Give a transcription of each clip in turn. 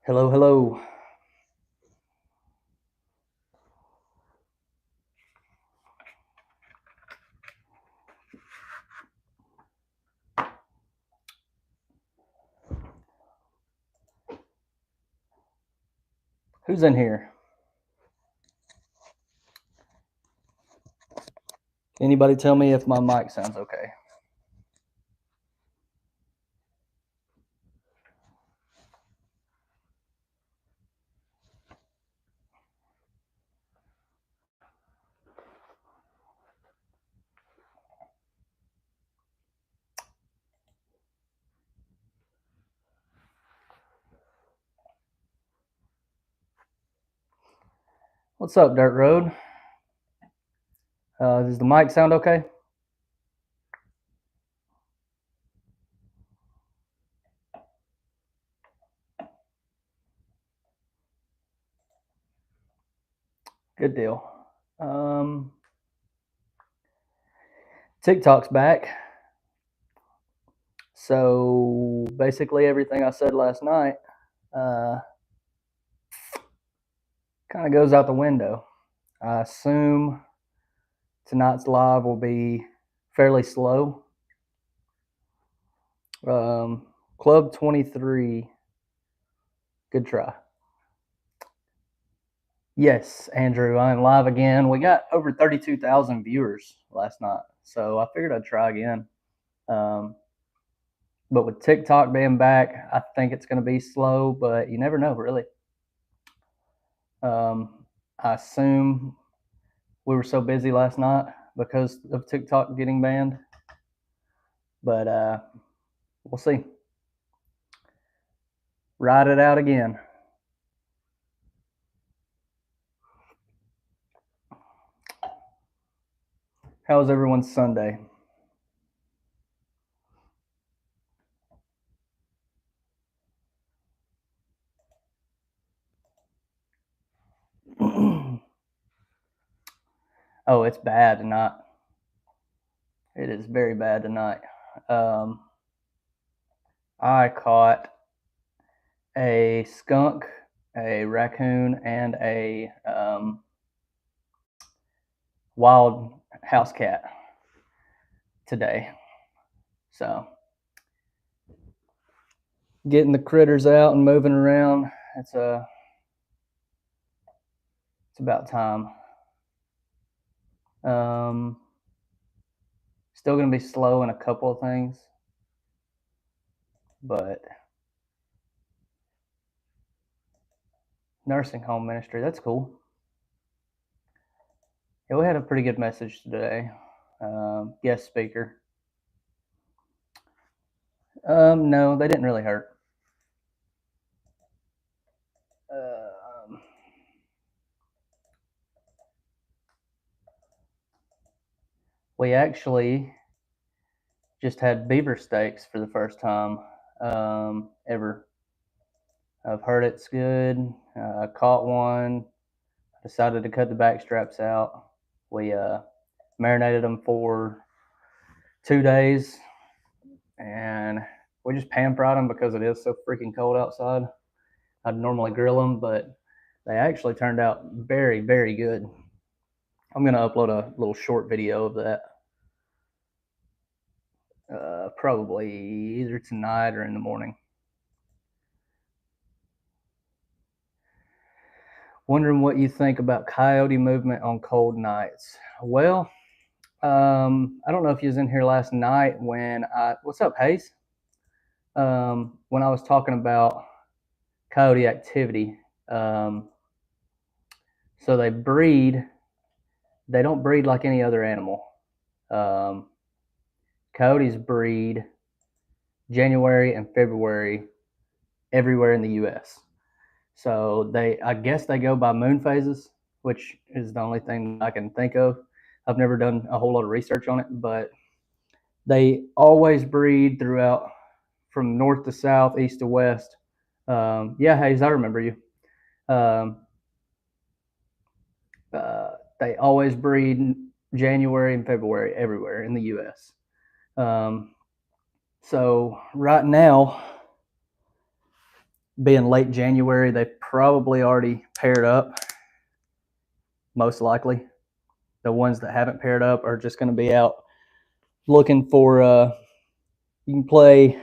Hello, hello. Who's in here? Anybody tell me if my mic sounds okay? What's up, Dirt Road? Does the mic sound okay? Good deal. TikTok's back. So basically everything I said last night kind of goes out the window. I assume tonight's live will be fairly slow. Club 23, good try. Yes, Andrew, I'm live again. We got over 32,000 viewers last night, so I figured I'd try again. But with TikTok being back, I think it's going to be slow, but you never know, really. I assume we were so busy last night because of TikTok getting banned, but we'll see. Ride it out again. How was everyone's Sunday? Oh, it's bad tonight. It is very bad tonight. I caught a skunk, a raccoon, and a wild house cat today. So getting the critters out and moving around, it's about time. Still going to be slow in a couple of things, but nursing home ministry, that's cool. Yeah, we had a pretty good message today. Guest speaker. No, they didn't really hurt. We actually just had beaver steaks for the first time ever. I've heard it's good. I caught one. Decided to cut the back straps out. We marinated them for 2 days, and we just pan fried them because it is so freaking cold outside. I'd normally grill them, but they actually turned out very, very good. I'm going to upload a little short video of that probably either tonight or in the morning. Wondering what you think about coyote movement on cold nights. Well, I don't know if you was in here last night when what's up, Hayes? When I was talking about coyote activity. So they breed. They don't breed like any other animal. Coyotes breed January and February everywhere in the U.S. So I guess they go by moon phases, which is the only thing I can think of. I've never done a whole lot of research on it, but they always breed throughout from north to south, east to west. Yeah, Hayes, I remember you. They always breed January and February everywhere in the U.S. So right now, being late January, they probably already paired up, most likely. The ones that haven't paired up are just going to be out looking for, you can play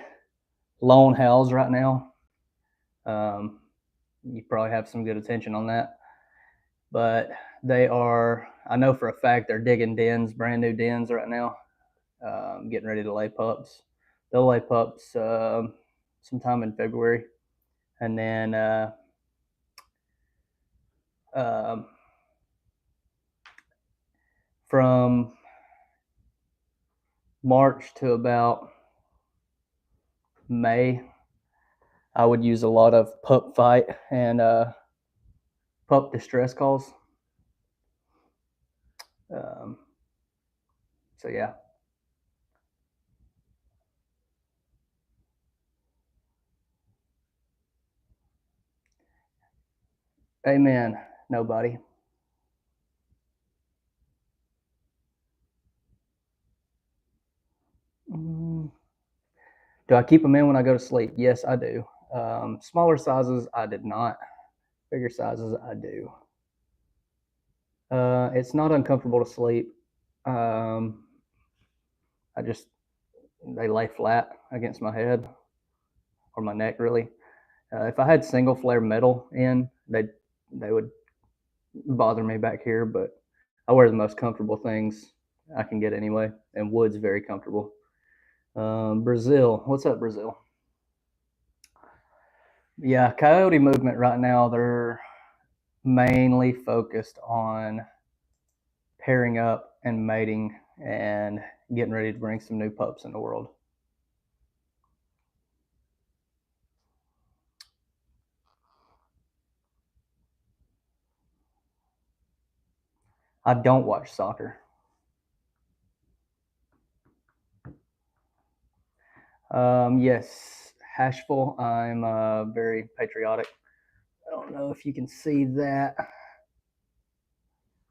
lone howls right now. You probably have some good attention on that. But they are, I know for a fact, they're digging dens, brand new dens right now, getting ready to lay pups. They'll lay pups sometime in February. And then from March to about May, I would use a lot of pup fight and pup distress calls. So yeah. Amen. Nobody. Do I keep them in when I go to sleep? Yes, I do. Smaller sizes, I did not. Bigger sizes, I do. It's not uncomfortable to sleep. They lay flat against my head or my neck, really. If I had single flare metal in, they would bother me back here, but I wear the most comfortable things I can get anyway, and wood's very comfortable. Brazil, what's up, Brazil? Yeah, coyote movement right now, they're mainly focused on pairing up and mating and getting ready to bring some new pups in the world. I don't watch soccer. Yes, Hashville. I'm very patriotic. I don't know if you can see that.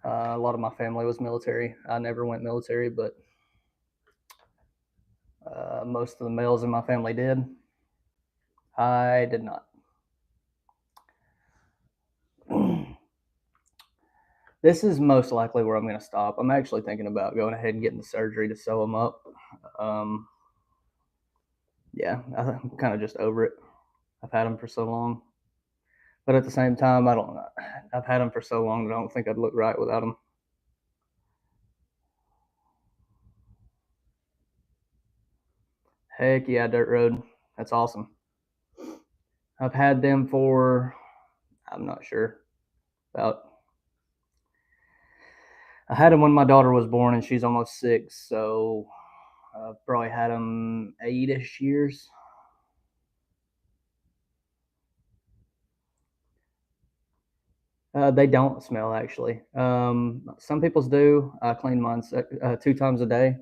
A lot of my family was military. I never went military, but most of the males in my family did. I did not. This is most likely where I'm going to stop. I'm actually thinking about going ahead and getting the surgery to sew them up. Yeah, I'm kind of just over it. I've had them for so long, but at the same time, I don't. I've had them for so long that I don't think I'd look right without them. Heck yeah, dirt road. That's awesome. I've had them for, I'm not sure, about. I had them when my daughter was born, and she's almost 6, so I've probably had them 8-ish years. They don't smell actually. Some people's do. I clean mine 2 times a day,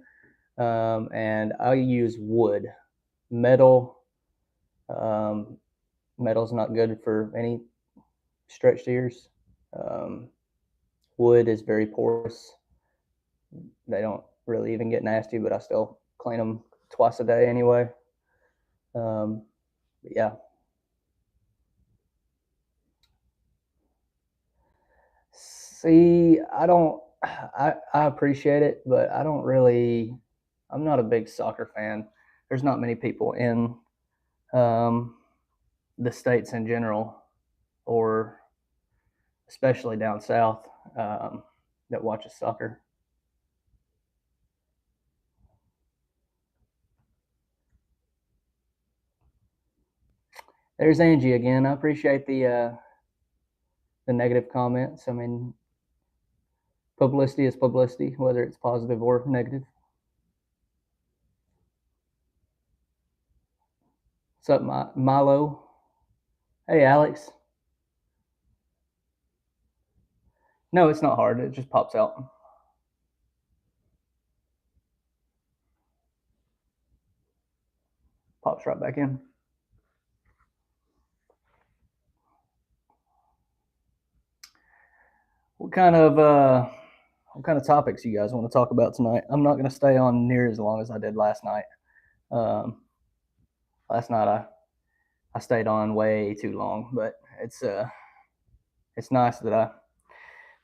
and I use wood. Metal, um, metal's not good for any stretched ears. Um, Wood is very porous. They don't really even get nasty, but I still clean them twice a day anyway. Yeah. See, I don't. I appreciate it, but I don't really. I'm not a big soccer fan. There's not many people in um, the states in general, or especially down south, that watches soccer. There's Angie again. I appreciate the negative comments. I mean, publicity is publicity, whether it's positive or negative. What's up, Milo? Hey, Alex. No, it's not hard. It just pops out. Pops right back in. What kind of topics you guys want to talk about tonight? I'm not going to stay on near as long as I did last night. Um, last night I stayed on way too long, but it's nice that I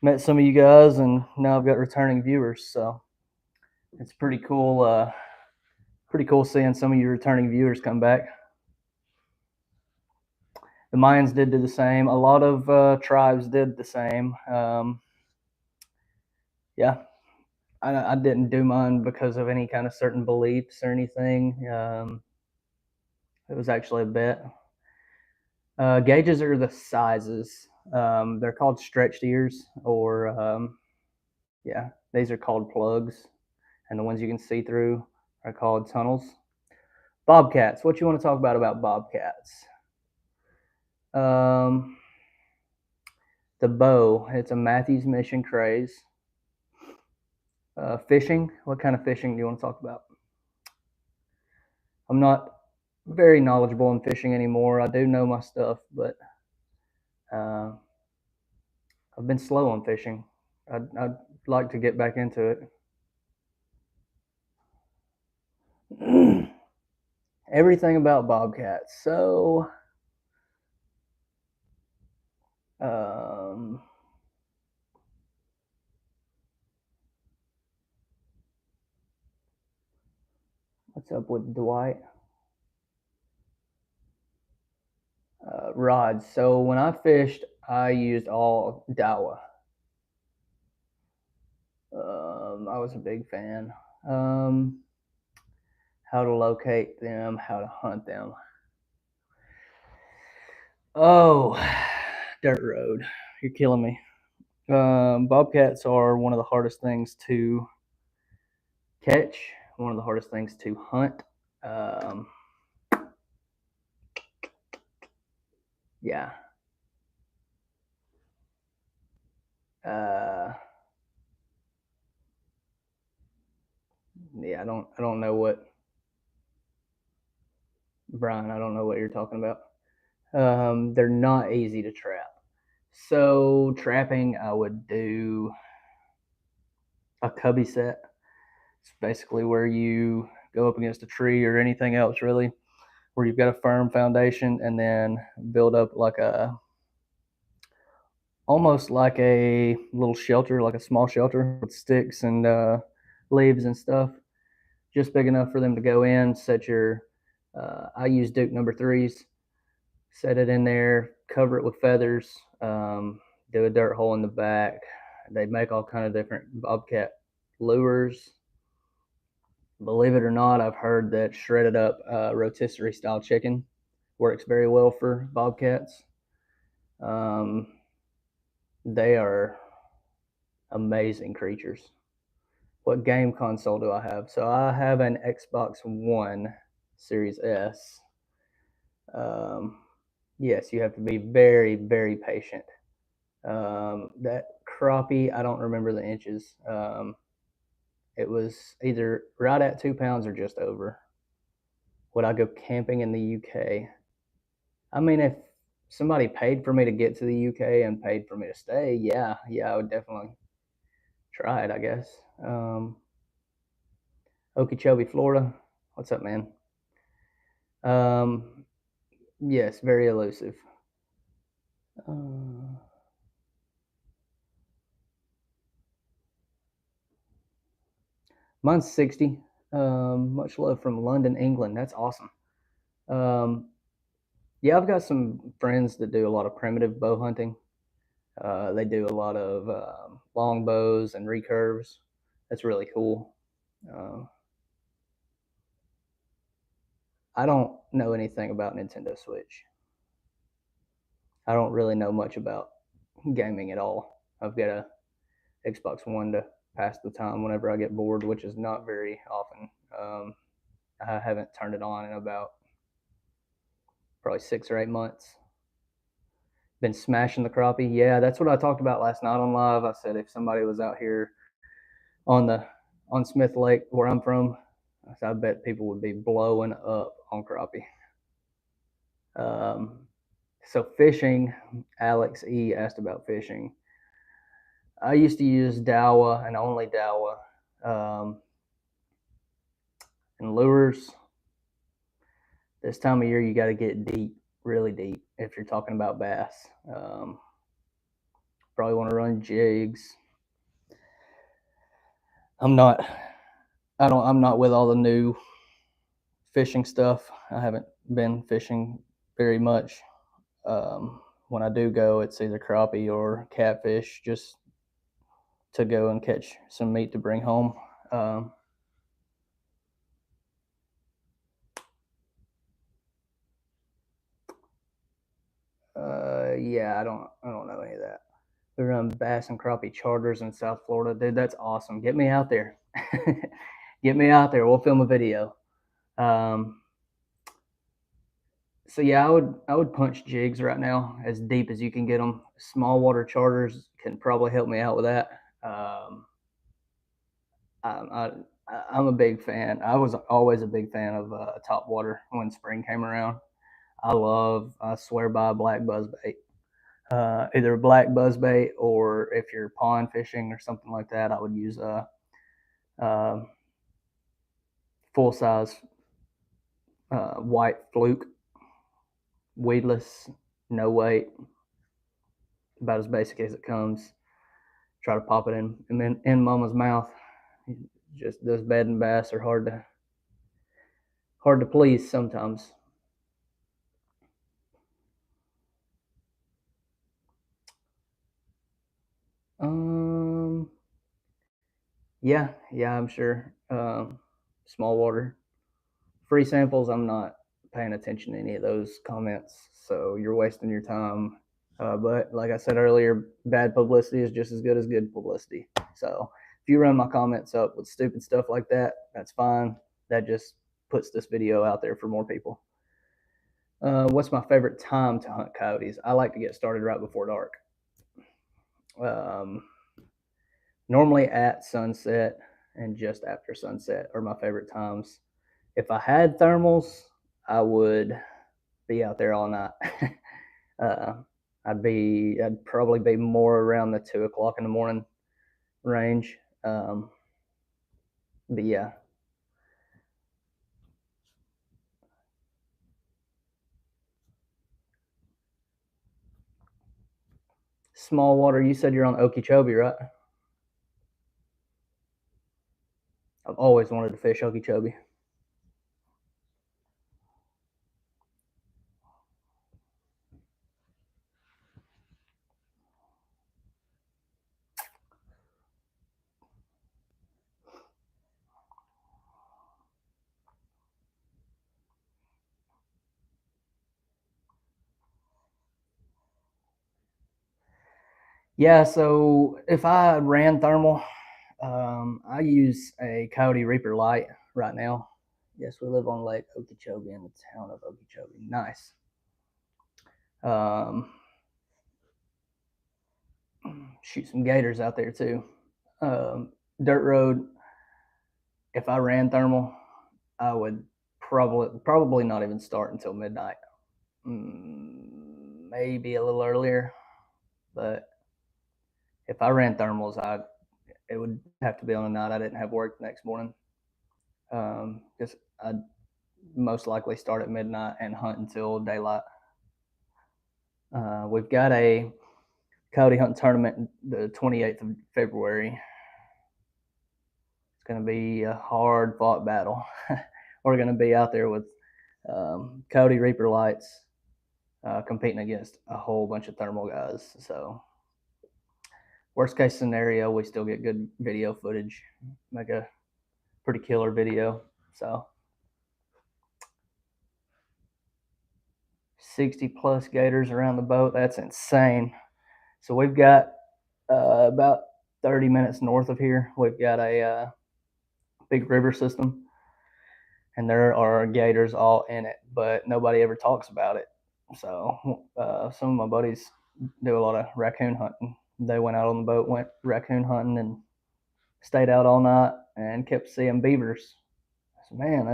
met some of you guys, and now I've got returning viewers, so it's pretty cool. Pretty cool seeing some of you returning viewers come back. The Mayans did do the same. A lot of tribes did the same. Yeah, I didn't do mine because of any kind of certain beliefs or anything. It was actually a bet. Gauges are the sizes. They're called stretched ears, or yeah, these are called plugs, and the ones you can see through are called tunnels. Bobcats. What you want to talk about bobcats? The bow. It's a Matthews Mission craze. Fishing. What kind of fishing do you want to talk about? I'm not very knowledgeable in fishing anymore. I do know my stuff, but uh, I've been slow on fishing. I'd like to get back into it. Everything about bobcats. So, um, what's up with Dwight? Rods. So when I fished, I used all Daiwa. I was a big fan. How to locate them, how to hunt them. Oh, dirt road. You're killing me. Bobcats are one of the hardest things to catch, one of the hardest things to hunt. Yeah. Yeah, I don't know what, Brian, I don't know what you're talking about. They're not easy to trap. So trapping, I would do a cubby set. It's basically where you go up against a tree or anything else really, where you've got a firm foundation and then build up like almost like a little shelter, like a small shelter with sticks and leaves and stuff, just big enough for them to go in. Set your, I use Duke number threes, set it in there, cover it with feathers, do a dirt hole in the back. They make all kind of different bobcat lures. Believe it or not, I've heard that shredded up rotisserie style chicken works very well for bobcats. They are amazing creatures. What game console do I have? So I have an Xbox One Series S. Yes, you have to be very, very patient. That crappie, I don't remember the inches. It was either right at 2 pounds or just over. Would I go camping in the UK? I mean, if somebody paid for me to get to the UK and paid for me to stay, yeah, I would definitely try it, I guess. Okeechobee, Florida. What's up, man? Yes, very elusive. Mine's 60. Much love from London, England. That's awesome. Yeah, I've got some friends that do a lot of primitive bow hunting. They do a lot of long bows and recurves. That's really cool. I don't know anything about Nintendo Switch. I don't really know much about gaming at all. I've got a Xbox One to pass the time whenever I get bored, which is not very often. I haven't turned it on in about probably 6 or 8 months. Been smashing the crappie. Yeah, that's what I talked about last night on live. I said if somebody was out here on Smith Lake where I'm from, I bet people would be blowing up on crappie. So fishing, Alex E asked about fishing. I used to use Daiwa and only Daiwa. And lures, this time of year you got to get deep, really deep if you're talking about bass. Probably want to run jigs. I'm not with all the new fishing stuff. I haven't been fishing very much. When I do go, it's either crappie or catfish, just to go and catch some meat to bring home. Yeah, I don't know any of that. We run bass and crappie charters in South Florida, dude. That's awesome. Get me out there. Get me out there. We'll film a video. So yeah, I would punch jigs right now as deep as you can get them. Small water charters can probably help me out with that. I'm a big fan. I was always a big fan of top water when spring came around. I swear by black buzzbait. Either a black buzzbait, or if you're pond fishing or something like that, I would use a full size white fluke, weedless, no weight, about as basic as it comes. Try to pop it in mama's mouth. Just those bedding bass are hard to please sometimes. Yeah, I'm sure. Small water, free samples. I'm not paying attention to any of those comments, so you're wasting your time. But like I said earlier, bad publicity is just as good as good publicity. So if you run my comments up with stupid stuff like that, that's fine. That just puts this video out there for more people. What's my favorite time to hunt coyotes? I like to get started right before dark. Normally at sunset and just after sunset are my favorite times. If I had thermals, I would be out there all night. I'd probably be more around the 2 o'clock in the morning range. But yeah. Small water. You said you're on Okeechobee, right? I've always wanted to fish Okeechobee. Yeah, so if I ran thermal, I use a Coyote Reaper Light right now. Yes, we live on Lake Okeechobee in the town of Okeechobee. Nice. Shoot some gators out there too. Dirt road. If I ran thermal, I would probably not even start until midnight. Maybe a little earlier, but if I ran thermals, it would have to be on a night I didn't have work the next morning. Because I'd most likely start at midnight and hunt until daylight. We've got a coyote hunting tournament the 28th of February. It's going to be a hard fought battle. We're going to be out there with Coyote Reaper lights, competing against a whole bunch of thermal guys. So worst case scenario, we still get good video footage, make a pretty killer video. So 60 plus gators around the boat. That's insane. So we've got about 30 minutes north of here, we've got a big river system, and there are gators all in it, but nobody ever talks about it. So some of my buddies do a lot of raccoon hunting. They went out on the boat, went raccoon hunting, and stayed out all night and kept seeing beavers. I said, man,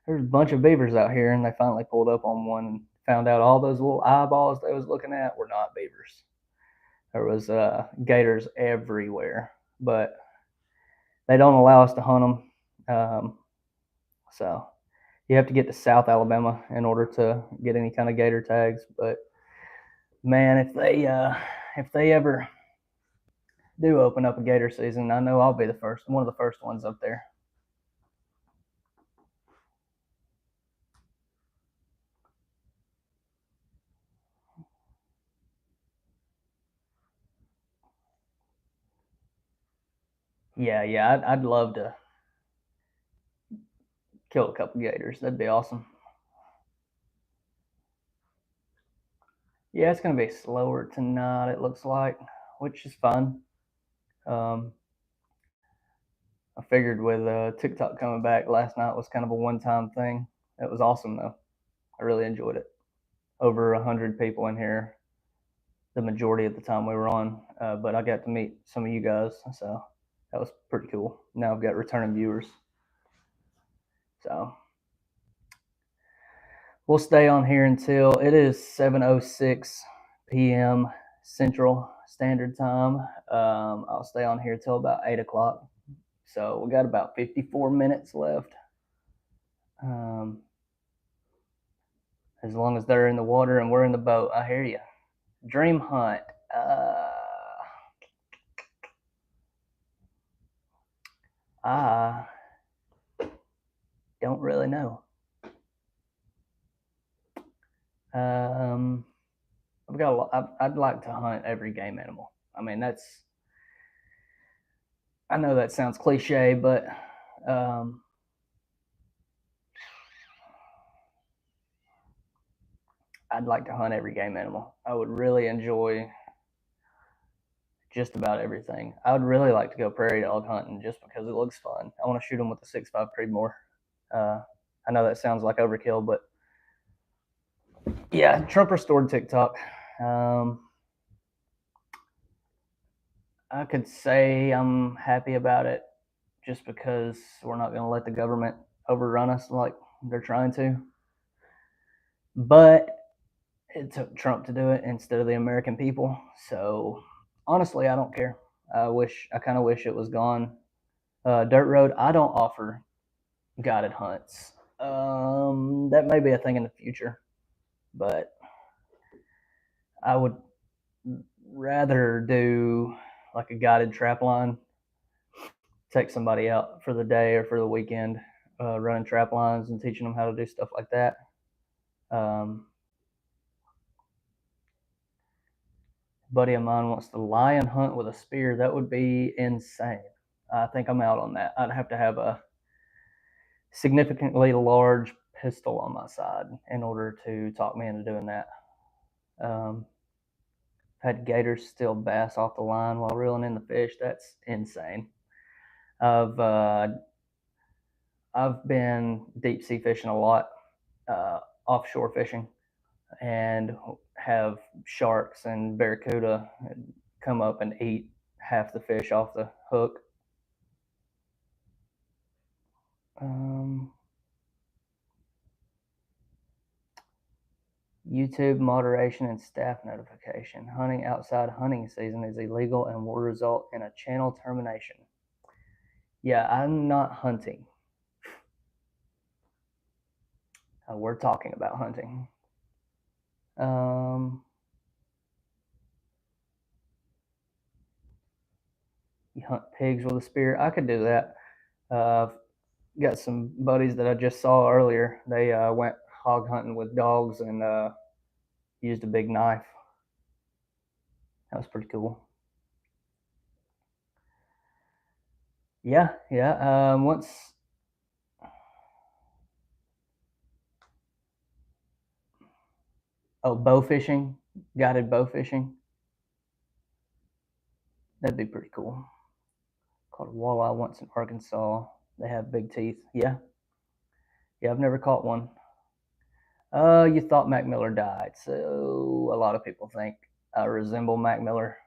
there's a bunch of beavers out here, and they finally pulled up on one and found out all those little eyeballs they was looking at were not beavers. There was gators everywhere, but they don't allow us to hunt them. So You have to get to South Alabama in order to get any kind of gator tags. But man, if they ever do open up a gator season, I know I'll be one of the first ones up there. Yeah, I'd love to kill a couple gators. That'd be awesome. Yeah, it's gonna be slower tonight. It looks like, which is fun. Um, I figured with TikTok coming back last night was kind of a one-time thing. It was awesome though. I really enjoyed it. Over 100 people in here the majority of the time we were on, but I got to meet some of you guys, so that was pretty cool. Now I've got returning viewers, so we'll stay on here until it is 7:06 p.m. Central Standard Time. I'll stay on here till about 8 o'clock. So we got about 54 minutes left. As long as they're in the water and we're in the boat, I hear you. Dream hunt. I don't really know. I've got a lot. I'd like to hunt every game animal. I mean, I know that sounds cliche, but I'd like to hunt every game animal. I would really enjoy just about everything. I would really like to go prairie dog hunting just because it looks fun. I want to shoot them with a 6.5 Creedmoor. I know that sounds like overkill, but yeah, Trump restored TikTok. I could say I'm happy about it just because we're not going to let the government overrun us like they're trying to. But it took Trump to do it instead of the American people. So honestly, I don't care. I kind of wish it was gone. Dirt Road, I don't offer guided hunts. That may be a thing in the future, but I would rather do like a guided trap line, take somebody out for the day or for the weekend, running trap lines and teaching them how to do stuff like that. Buddy of mine wants to lion hunt with a spear. That would be insane. I think I'm out on that. I'd have to have a significantly large pistol on my side in order to talk me into doing that. Had gators steal bass off the line while reeling in the fish. That's insane. I've been deep sea fishing a lot, offshore fishing, and have sharks and barracuda come up and eat half the fish off the hook. YouTube moderation and staff notification. Hunting outside hunting season is illegal and will result in a channel termination. Yeah, I'm not hunting. We're talking about hunting. You hunt pigs with a spear. I could do that. I've got some buddies that I just saw earlier. They went hog hunting with dogs and used a big knife. That was pretty cool. Yeah. Once bow fishing, guided bow fishing. That'd be pretty cool. Caught a walleye once in Arkansas. They have big teeth. Yeah, I've never caught one. You thought Mac Miller died, so a lot of people think I resemble Mac Miller,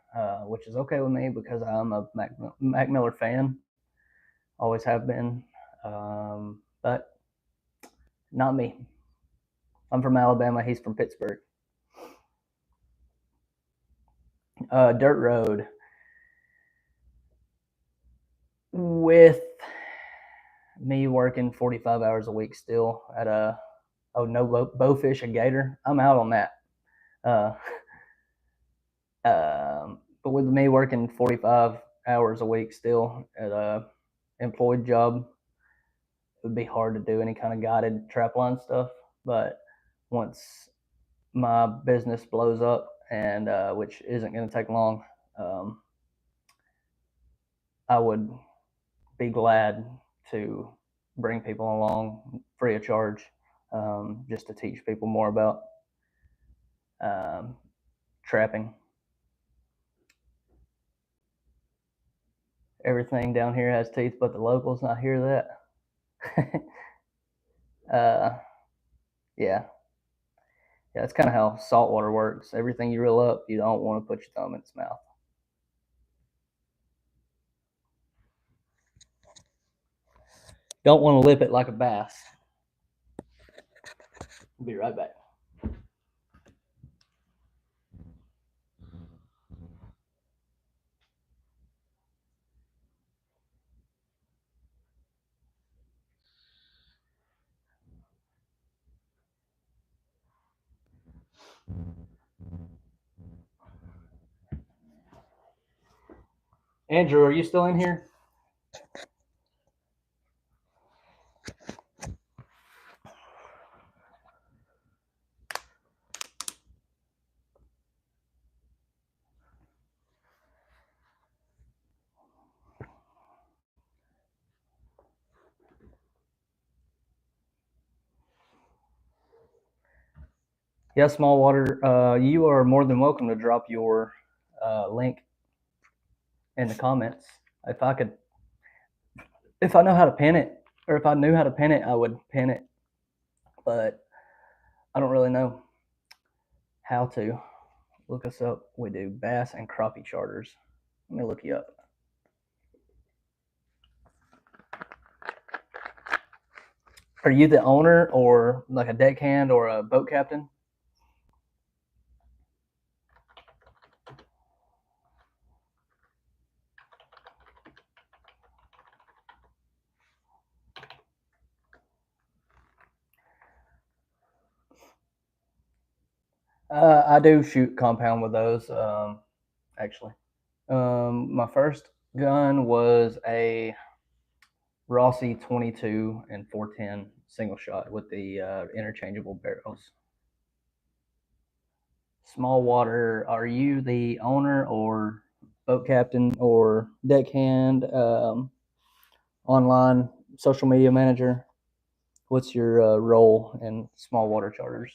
which is okay with me because I'm a Mac Miller fan. Always have been, but not me. I'm from Alabama. He's from Pittsburgh. Dirt road with me working 45 hours a week still at a bowfish and gator. I'm out on that. But with me working 45 hours a week still at a employed job, it would be hard to do any kind of guided trapline stuff. But once my business blows up, and which isn't going to take long, I would be glad to bring people along free of charge, just to teach people more about trapping. Everything down here has teeth, but the locals not hear that. Yeah, that's kind of how saltwater works. Everything you reel up, you don't want to put your thumb in its mouth. Don't want to lip it like a bass. I'll be right back. Andrew, are you still in here? Yeah, small water. You are more than welcome to drop your link in the comments. If I know how to pin it, or if I knew how to pin it, I would pin it. But I don't really know how to. Look us up. We do bass and crappie charters. Let me look you up. Are you the owner, or like a deckhand, or a boat captain? I do shoot compound with those, actually. My first gun was a Rossi 22 and 410 single shot with the interchangeable barrels. Small water, are you the owner or boat captain or deckhand, online social media manager? What's your role in small water charters?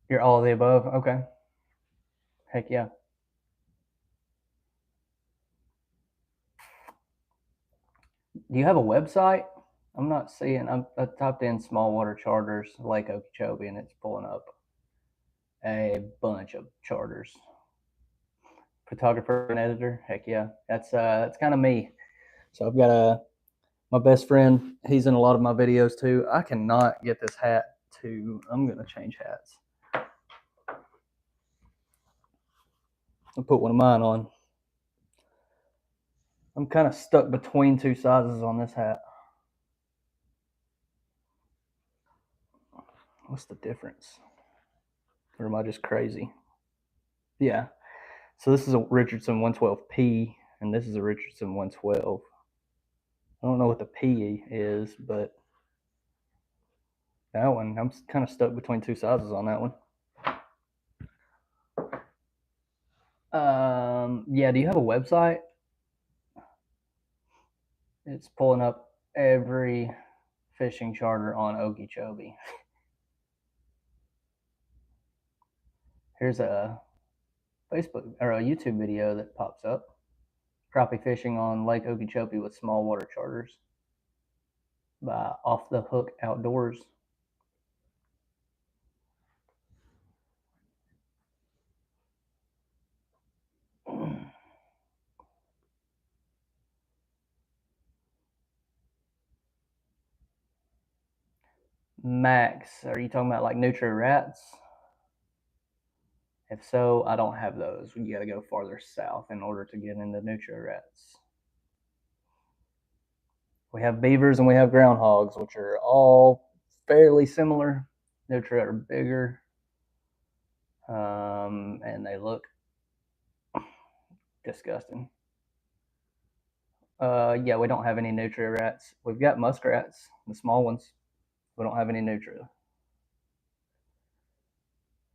You're all of the above? Okay. Heck yeah. Do you have a website? I'm not seeing. I typed in small water charters, Lake Okeechobee, and it's pulling up a bunch of charters. Photographer and editor. Heck yeah. That's kind of me. So I've got my best friend. He's in a lot of my videos too. I cannot get this hat to. I'm gonna change hats. I'll put one of mine on. I'm kind of stuck between two sizes on this hat. What's the difference? Or am I just crazy? Yeah. So this is a Richardson 112P, and this is a Richardson 112. I don't know what the P is, but that one, I'm kind of stuck between two sizes on that one. Yeah, do you have a website? It's pulling up every fishing charter on Okeechobee. Here's a Facebook or a YouTube video that pops up. Crappie fishing on Lake Okeechobee with small water charters by Off the Hook Outdoors. Max, are you talking about like nutria rats? If so, I don't have those. You got to go farther south in order to get into nutria rats. We have beavers and we have groundhogs, which are all fairly similar. Nutria are bigger, and they look disgusting. Yeah, we don't have any nutria rats. We've got muskrats, the small ones. We don't have any nutria.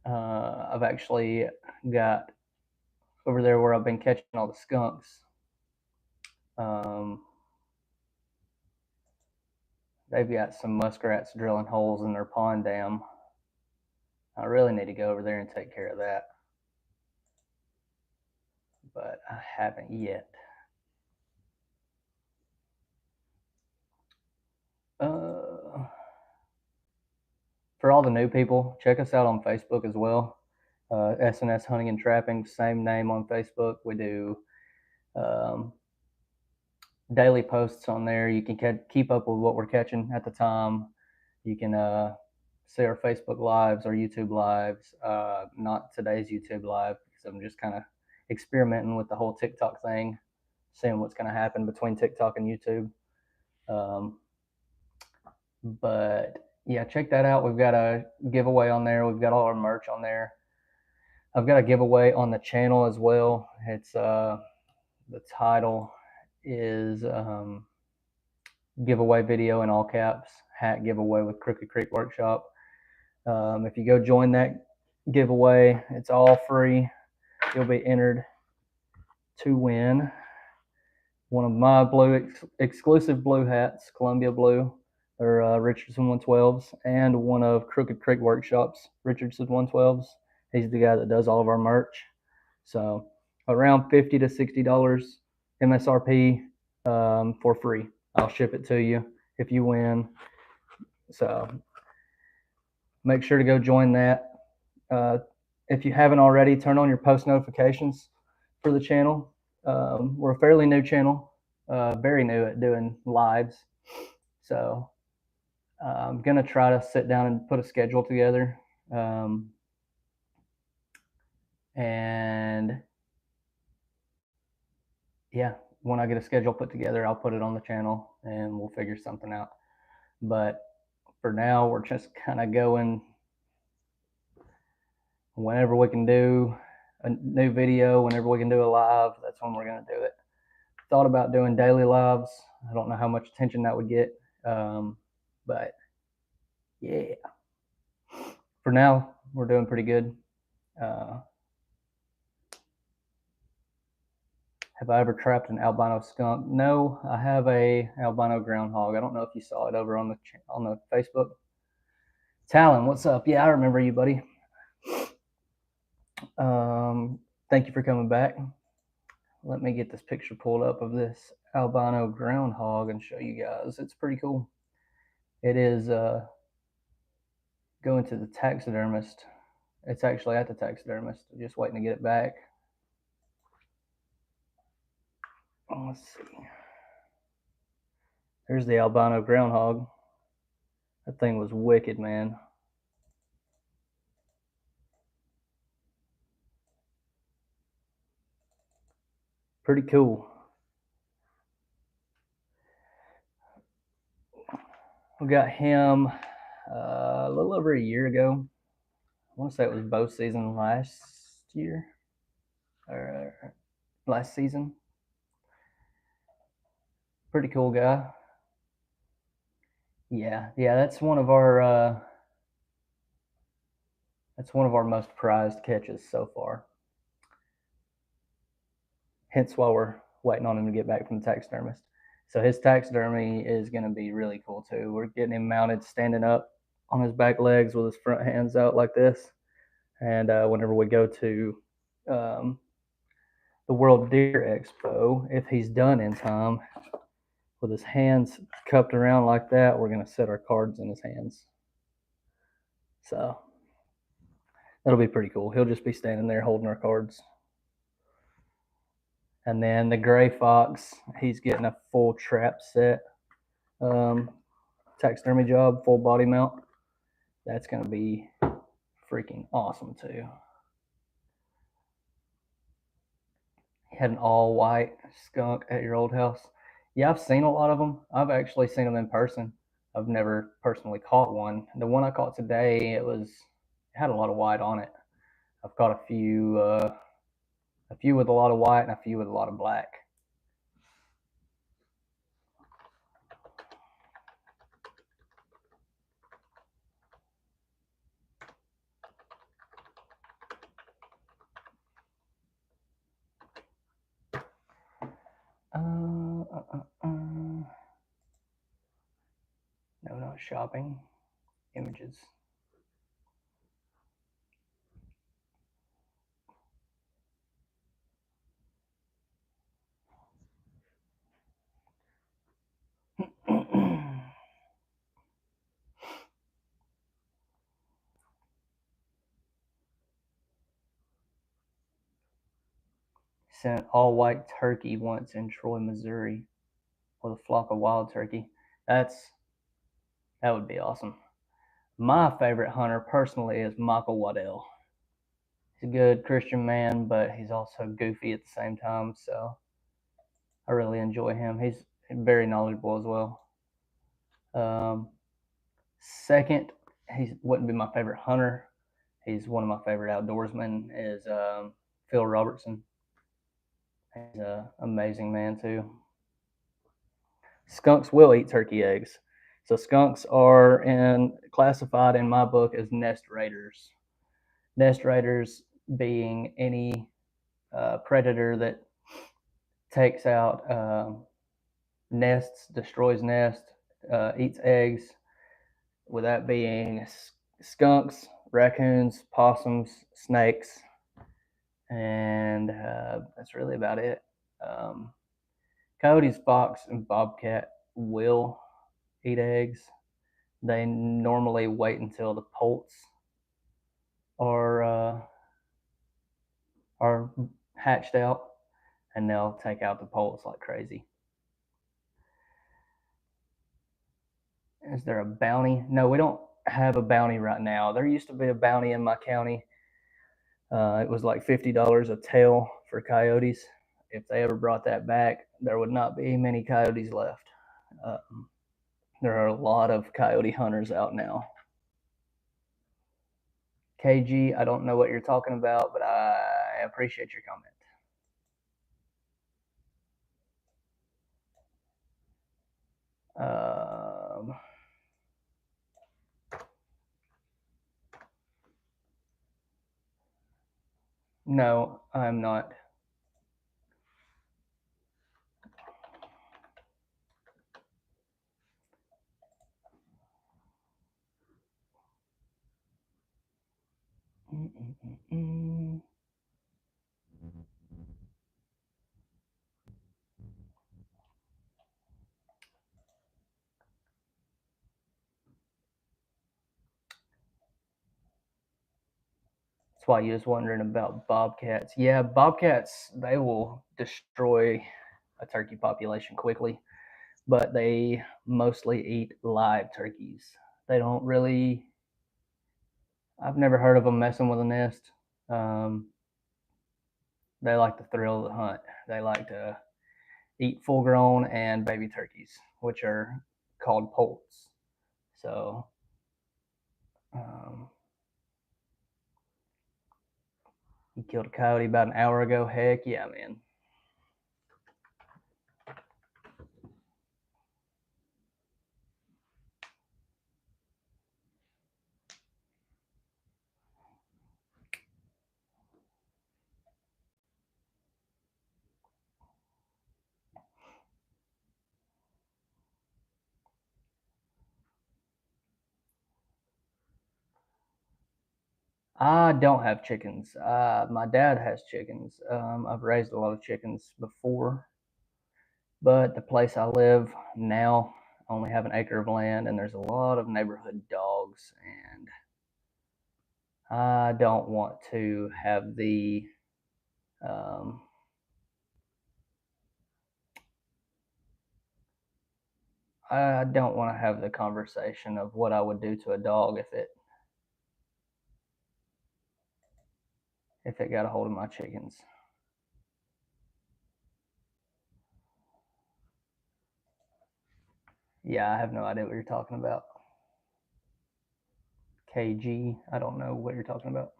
I've actually got over there where I've been catching all the skunks. They've got some muskrats drilling holes in their pond dam. I really need to go over there and take care of that, but I haven't yet. For all the new people, check us out on Facebook as well. SNS Hunting and Trapping, same name on Facebook. We do daily posts on there. You can keep up with what we're catching at the time. You can see our Facebook lives, our YouTube lives. Not today's YouTube live because I'm just kind of experimenting with the whole TikTok thing, seeing what's going to happen between TikTok and YouTube. But yeah, check that out. We've got a giveaway on there. We've got all our merch on there. I've got a giveaway on the channel as well. It's the title is giveaway video in all caps, hat giveaway with Crooked Creek Workshop. If you go join that giveaway, it's all free. You'll be entered to win one of my blue exclusive blue hats, Columbia blue, or Richardson 112s, and one of Crooked Creek Workshops, Richardson 112s. He's the guy that does all of our merch. So around $50 to $60 MSRP for free. I'll ship it to you if you win. So make sure to go join that. If you haven't already, turn on your post notifications for the channel. We're a fairly new channel, very new at doing lives. So I'm going to try to sit down and put a schedule together. And yeah, when I get a schedule put together, I'll put it on the channel and we'll figure something out. But for now, we're just kind of going whenever we can do a new video, whenever we can do a live, that's when we're going to do it. Thought about doing daily lives. I don't know how much attention that would get, but yeah. For now, we're doing pretty good. Have I ever trapped an albino skunk? No, I have a albino groundhog. I don't know if you saw it over on the Facebook. Talon, what's up? Yeah, I remember you, buddy. Thank you for coming back. Let me get this picture pulled up of this albino groundhog and show you guys. It's pretty cool. It is going to the taxidermist. It's actually at the taxidermist. Just waiting to get it back. Let's see. There's the albino groundhog. That thing was wicked, man. Pretty cool. We got him a little over a year ago. I want to say it was bow season last year or last season. Pretty cool guy. Yeah, that's one of our most prized catches so far. Hence why we're waiting on him to get back from the taxidermist. So his taxidermy is going to be really cool too. We're getting him mounted standing up on his back legs with his front hands out like this. And whenever we go to the World Deer Expo, if he's done in time, with his hands cupped around like that, we're going to set our cards in his hands. So that'll be pretty cool. He'll just be standing there holding our cards. And then the gray fox, he's getting a full trap set taxidermy job, full body mount. That's going to be freaking awesome too. You had an all white skunk at your old house. Yeah, I've seen a lot of them. I've actually seen them in person. I've never personally caught one. The one I caught today, it had a lot of white on it. I've caught a few with a lot of white and a few with a lot of black. No, not shopping. Images. Sent all white turkey once in Troy, Missouri, with a flock of wild turkey. That would be awesome. My favorite hunter personally is Michael Waddell. He's a good Christian man, but he's also goofy at the same time. So I really enjoy him. He's very knowledgeable as well. Second, he wouldn't be my favorite hunter. He's one of my favorite outdoorsmen. Is Phil Robertson. He's an amazing man too. Skunks will eat turkey eggs. So skunks are classified in my book as nest raiders. Nest raiders being any predator that takes out nests, destroys nests, eats eggs. With that being skunks, raccoons, possums, snakes, and that's really about it. Coyotes, fox, and bobcat will eat eggs. They normally wait until the poults are hatched out, and they'll take out the poults like crazy. Is there a bounty? No, we don't have a bounty right now. There used to be a bounty in my county. It was like $50 a tail for coyotes. If they ever brought that back, there would not be many coyotes left. There are a lot of coyote hunters out now. KG, I don't know what you're talking about, but I appreciate your comment. No, I'm not. That's why you was wondering about bobcats. Yeah, bobcats, they will destroy a turkey population quickly, but they mostly eat live turkeys. They don't really, I've never heard of them messing with a nest. They like the thrill of the hunt. They like to eat full grown and baby turkeys, which are called poults. So, you killed a coyote about an hour ago. Heck yeah, man. I don't have chickens. My dad has chickens. I've raised a lot of chickens before, but the place I live now only have an acre of land, and there's a lot of neighborhood dogs, and I don't want to have um, I don't want to have the conversation of what I would do to a dog if it if it got a hold of my chickens. Yeah, I have no idea what you're talking about. KG, I don't know what you're talking about.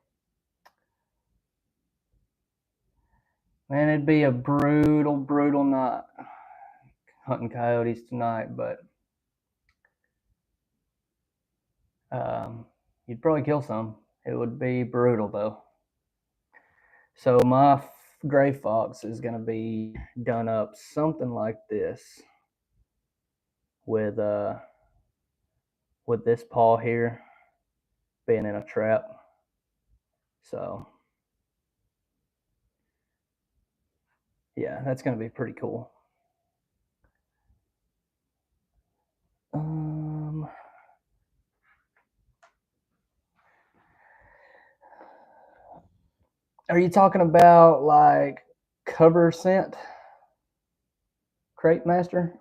Man, it'd be a brutal night hunting coyotes tonight, but you'd probably kill some. It would be brutal though. So my gray fox is going to be done up something like this with this paw here being in a trap. So yeah, that's going to be pretty cool. Are you talking about like cover scent, Crate Master?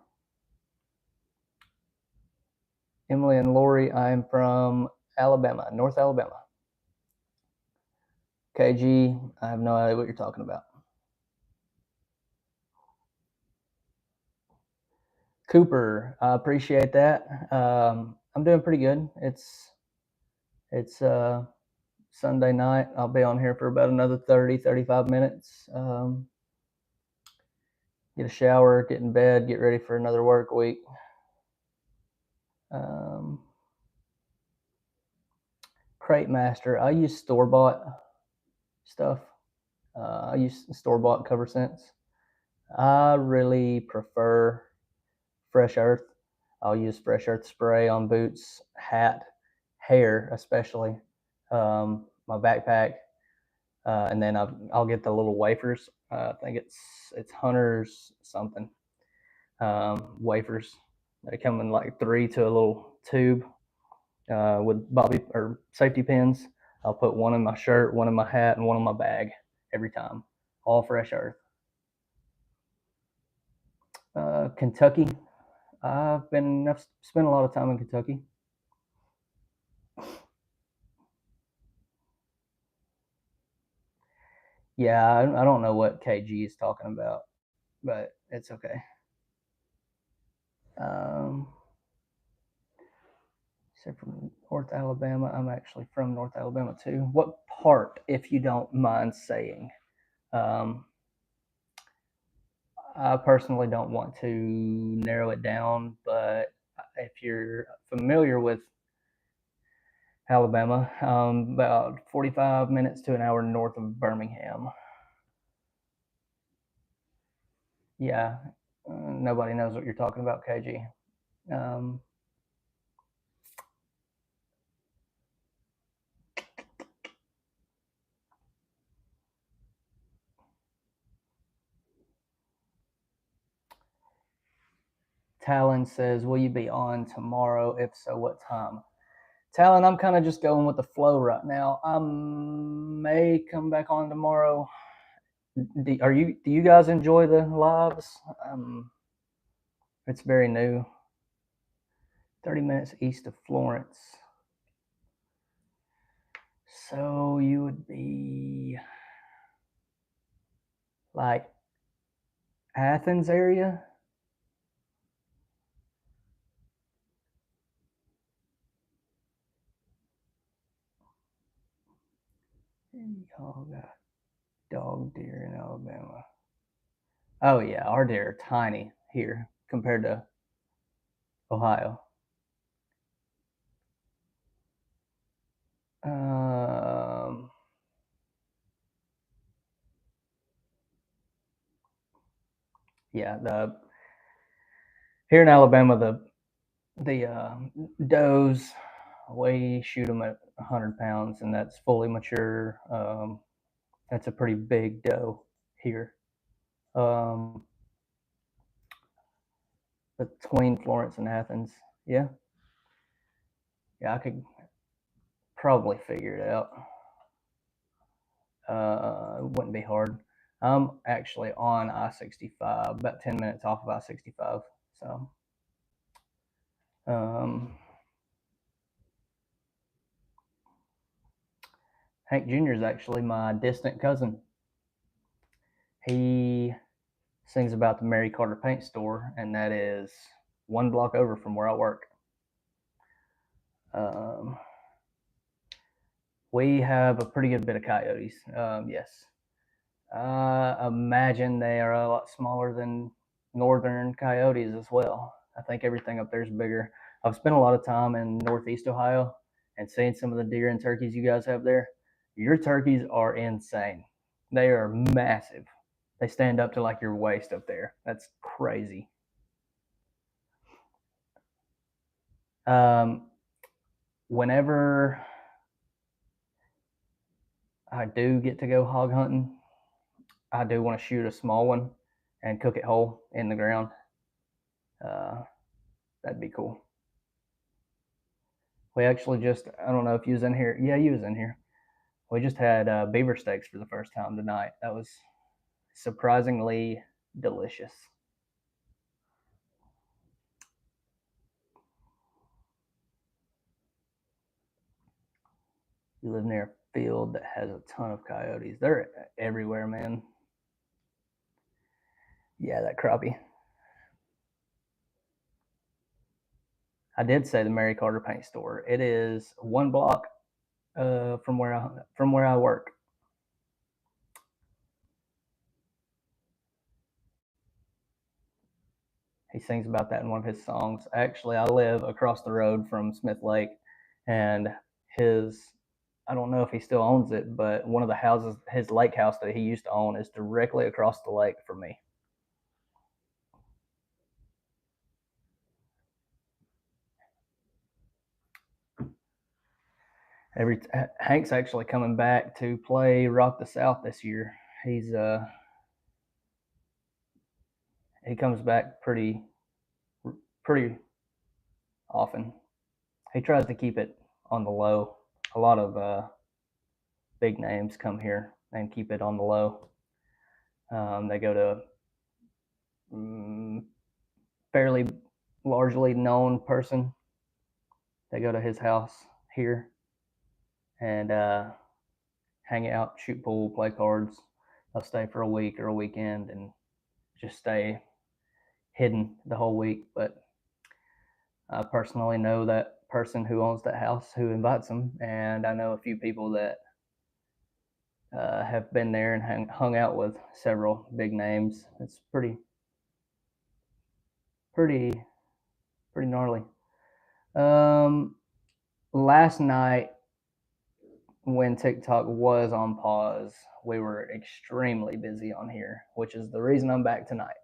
Emily and Lori, I'm from Alabama, North Alabama. KG, I have no idea what you're talking about. Cooper, I appreciate that. I'm doing pretty good. It's Sunday night. I'll be on here for about another 35 minutes. Get a shower, get in bed, get ready for another work week. Crate Master, I use store-bought stuff. I use store-bought cover scents. I really prefer Fresh Earth. I'll use Fresh Earth spray on boots, hat, hair especially, my backpack, and then I'll get the little wafers. I think it's Hunter's something wafers. They come in like 3 to a little tube with bobby or safety pins. I'll put one in my shirt, one in my hat, and one in my bag every time. All Fresh Earth. Kentucky. I've spent a lot of time in Kentucky. Yeah, I don't know what KG is talking about, but it's okay. Except from North Alabama, I'm actually from North Alabama too. What part, if you don't mind saying? I personally don't want to narrow it down, but if you're familiar with Alabama, about 45 minutes to an hour north of Birmingham. Yeah, nobody knows what you're talking about, KG. Talon says, will you be on tomorrow? If so, what time? Talon, I'm kind of just going with the flow right now. I may come back on tomorrow. Do you guys enjoy the lives? It's very new. 30 minutes east of Florence. So you would be like Athens area? Y'all got dog deer in Alabama. Oh yeah, our deer are tiny here compared to Ohio. Yeah, here in Alabama, the does, we shoot them at 100 pounds, and that's fully mature. That's a pretty big doe here. Between Florence and Athens, yeah, I could probably figure it out. It wouldn't be hard. I'm actually on I-65, about 10 minutes off of I-65. So, Hank Jr. is actually my distant cousin. He sings about the Mary Carter paint store, and that is 1 block over from where I work. We have a pretty good bit of coyotes. Yes. I imagine they are a lot smaller than northern coyotes as well. I think everything up there is bigger. I've spent a lot of time in Northeast Ohio and seen some of the deer and turkeys you guys have there. Your turkeys are insane. They are massive. They stand up to like your waist up there. That's crazy. Whenever I do get to go hog hunting, I do want to shoot a small one and cook it whole in the ground. That'd be cool. We actually just, I don't know if you was in here. Yeah, you was in here. We just had beaver steaks for the first time tonight. That was surprisingly delicious. You live near a field that has a ton of coyotes. They're everywhere, man. Yeah, that crappie. I did say the Mary Carter paint store. It is 1 block from where I work. He sings about that in one of his songs. Actually, I live across the road from Smith Lake, and his, I don't know if he still owns it, but one of the houses, his lake house that he used to own, is directly across the lake from me. Hank's actually coming back to play Rock the South this year. He comes back pretty often. He tries to keep it on the low. A lot of big names come here and keep it on the low. They go to fairly largely known person. They go to his house here and hang out, shoot pool, play cards. They'll stay for a week or a weekend and just stay hidden the whole week. But I personally know that person who owns that house who invites them, and I know a few people that have been there and hung out with several big names. It's pretty gnarly. Last night when TikTok was on pause, we were extremely busy on here, which is the reason I'm back tonight.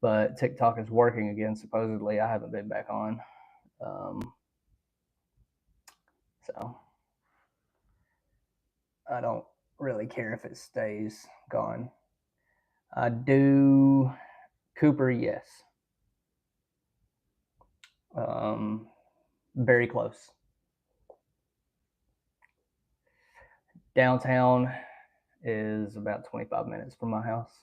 But TikTok is working again, supposedly. I haven't been back on. So I don't really care if it stays gone. I do Cooper, yes. Very close. Downtown is about 25 minutes from my house.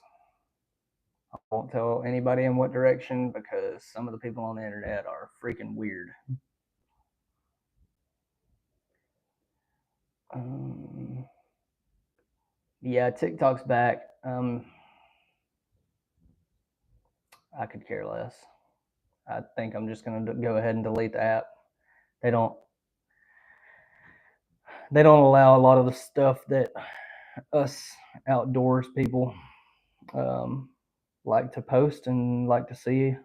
I won't tell anybody in what direction because some of the people on the internet are freaking weird. Yeah, TikTok's back. I could care less. I think I'm just going to go ahead and delete the app. They don't allow a lot of the stuff that us outdoors people like to post and like to see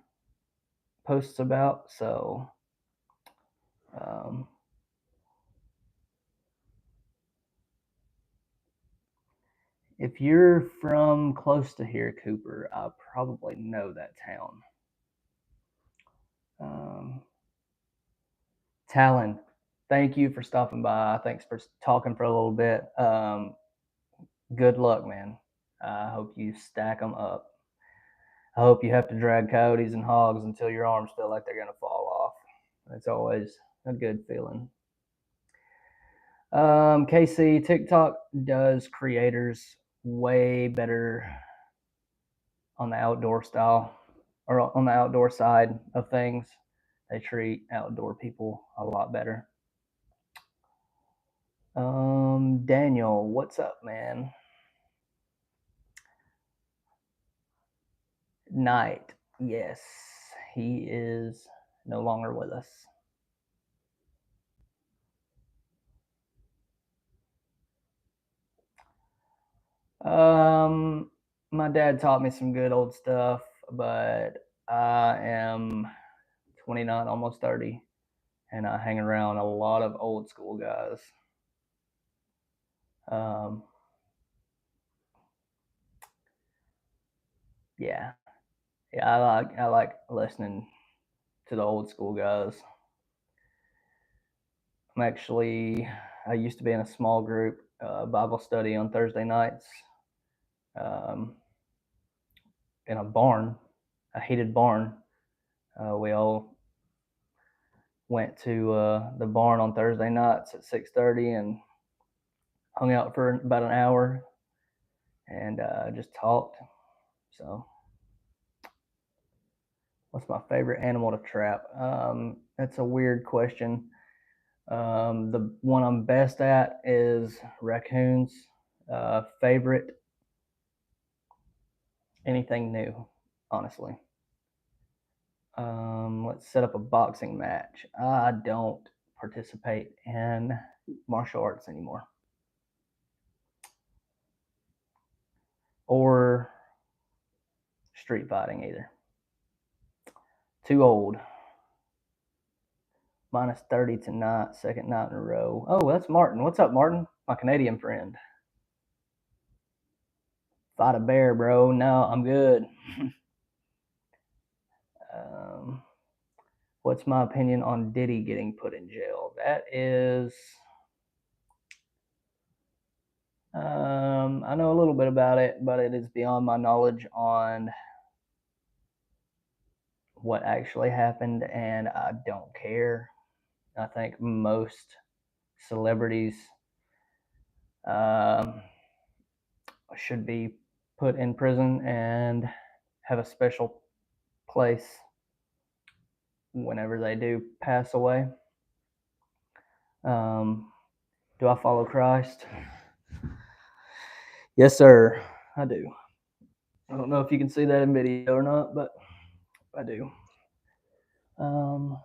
posts about. So if you're from close to here, Cooper, I probably know that town. Talon, thank you for stopping by. Thanks for talking for a little bit. Good luck, man. I hope you stack them up. I hope you have to drag coyotes and hogs until your arms feel like they're going to fall off. It's always a good feeling. KC, TikTok does creators way better on the outdoor style or on the outdoor side of things. They treat outdoor people a lot better. Daniel, what's up, man? Knight, yes, he is no longer with us. My dad taught me some good old stuff, but I am 29, almost 30, and I hang around a lot of old school guys. Um, yeah, yeah, I like listening to the old school guys. I used to be in a small group Bible study on Thursday nights um, in a barn, a heated barn. We all went to the barn on Thursday nights at 6:30 and hung out for about an hour and just talked. So, what's my favorite animal to trap? That's a weird question. The one I'm best at is raccoons. Favorite, anything new, honestly. Let's set up a boxing match. I don't participate in martial arts anymore or street fighting either. Too old. Minus 30 tonight, second night in a row. Oh, that's Martin. What's up, Martin? My Canadian friend. Fight a bear, bro. No, I'm good. um, what's my opinion on Diddy getting put in jail? That is, I know a little bit about it, but it is beyond my knowledge on what actually happened, and I don't care. I think most celebrities um, should be put in prison and have a special place whenever they do pass away. Um, do I follow Christ? Yes, sir. I do. I don't know if you can see that in video or not, but I do. Um,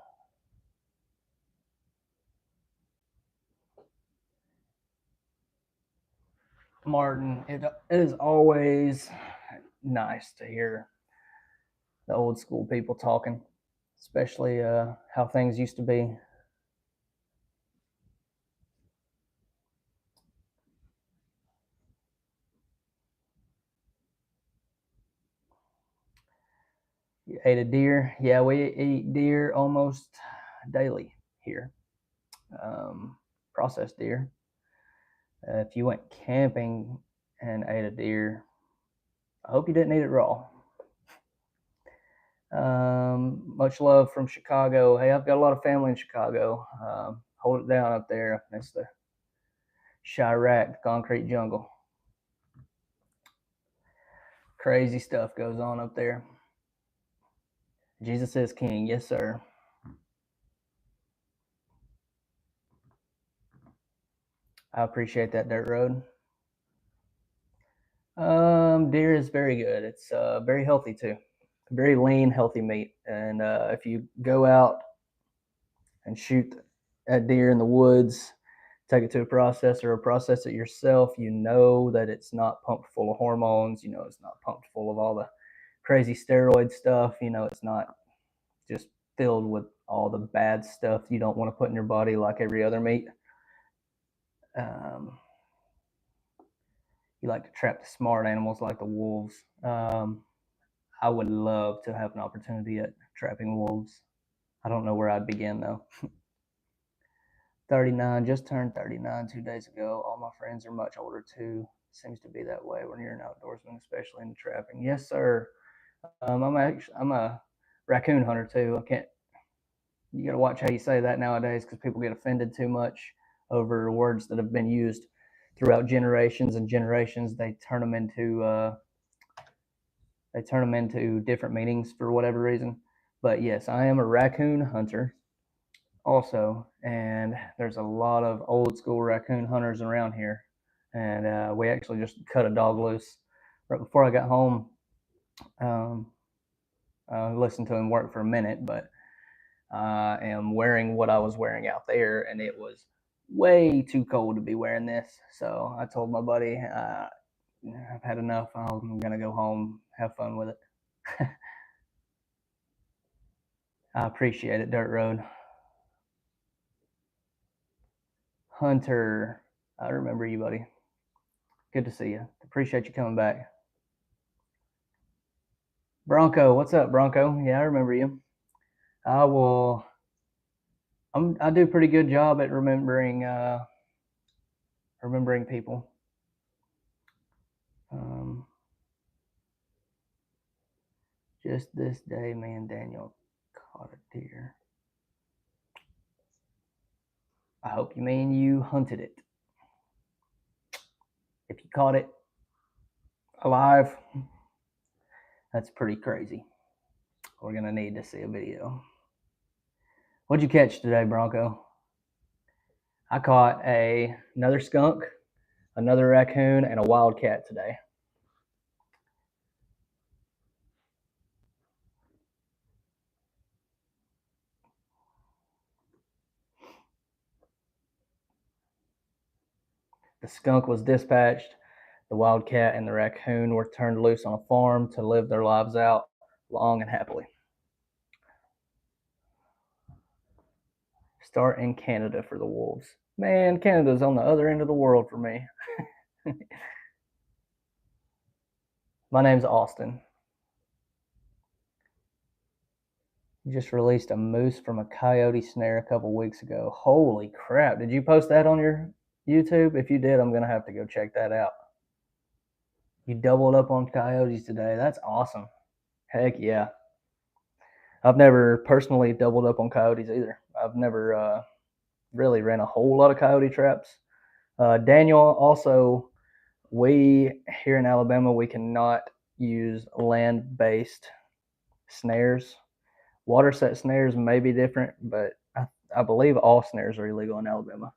Martin, it is always nice to hear the old school people talking, especially how things used to be. You ate a deer? Yeah, we eat deer almost daily here. Processed deer. If you went camping and ate a deer, I hope you didn't eat it raw. Much love from Chicago. Hey, I've got a lot of family in Chicago. Hold it down up there. It's the Chirac, the concrete jungle. Crazy stuff goes on up there. Jesus is king. Yes, sir. I appreciate that dirt road. Deer is very good. It's very healthy too. Very lean, healthy meat. And if you go out and shoot at deer in the woods, take it to a processor or process it yourself, you know that it's not pumped full of hormones. You know it's not pumped full of all the crazy steroid stuff. You know it's not just filled with all the bad stuff you don't want to put in your body like every other meat. Um, you like to trap the smart animals like the wolves. I would love to have an opportunity at trapping wolves. I don't know where I'd begin though. 39, just turned 39 2 days ago. All my friends are much older too. Seems to be that way when you're an outdoorsman, especially in the trapping. Yes, sir. I'm a raccoon hunter too. I can't. You got to watch how you say that nowadays because people get offended too much over words that have been used throughout generations and generations. They turn them into different meanings for whatever reason. But yes, I am a raccoon hunter. also, and there's a lot of old school raccoon hunters around here. And we actually just cut a dog loose right before I got home. I listened to him work for a minute, but I am wearing what I was wearing out there, and it was way too cold to be wearing this. So I told my buddy, I've had enough. I'm gonna go home, have fun with it. I appreciate it, Dirt Road. Hunter, I remember you, buddy. Good to see you. Appreciate you coming back. Bronco, what's up, Bronco? Yeah, I remember you. I will. I do a pretty good job at remembering people. Just this day, me and Daniel caught a deer. I hope you mean you hunted it. If you caught it alive, that's pretty crazy. We're gonna need to see a video. What'd you catch today, Bronco? I caught another skunk, another raccoon, and a wildcat today. The skunk was dispatched. The wildcat and the raccoon were turned loose on a farm to live their lives out long and happily. Start in Canada for the wolves. Man, Canada's on the other end of the world for me. My name's Austin. You just released a moose from a coyote snare a couple weeks ago. Holy crap. Did you post that on your YouTube? If you did, I'm going to have to go check that out. You doubled up on coyotes today. That's awesome. Heck yeah. I've never personally doubled up on coyotes either. I've never really ran a whole lot of coyote traps. Daniel, also, we here in Alabama, we cannot use land-based snares. Water set snares may be different, but I believe all snares are illegal in Alabama.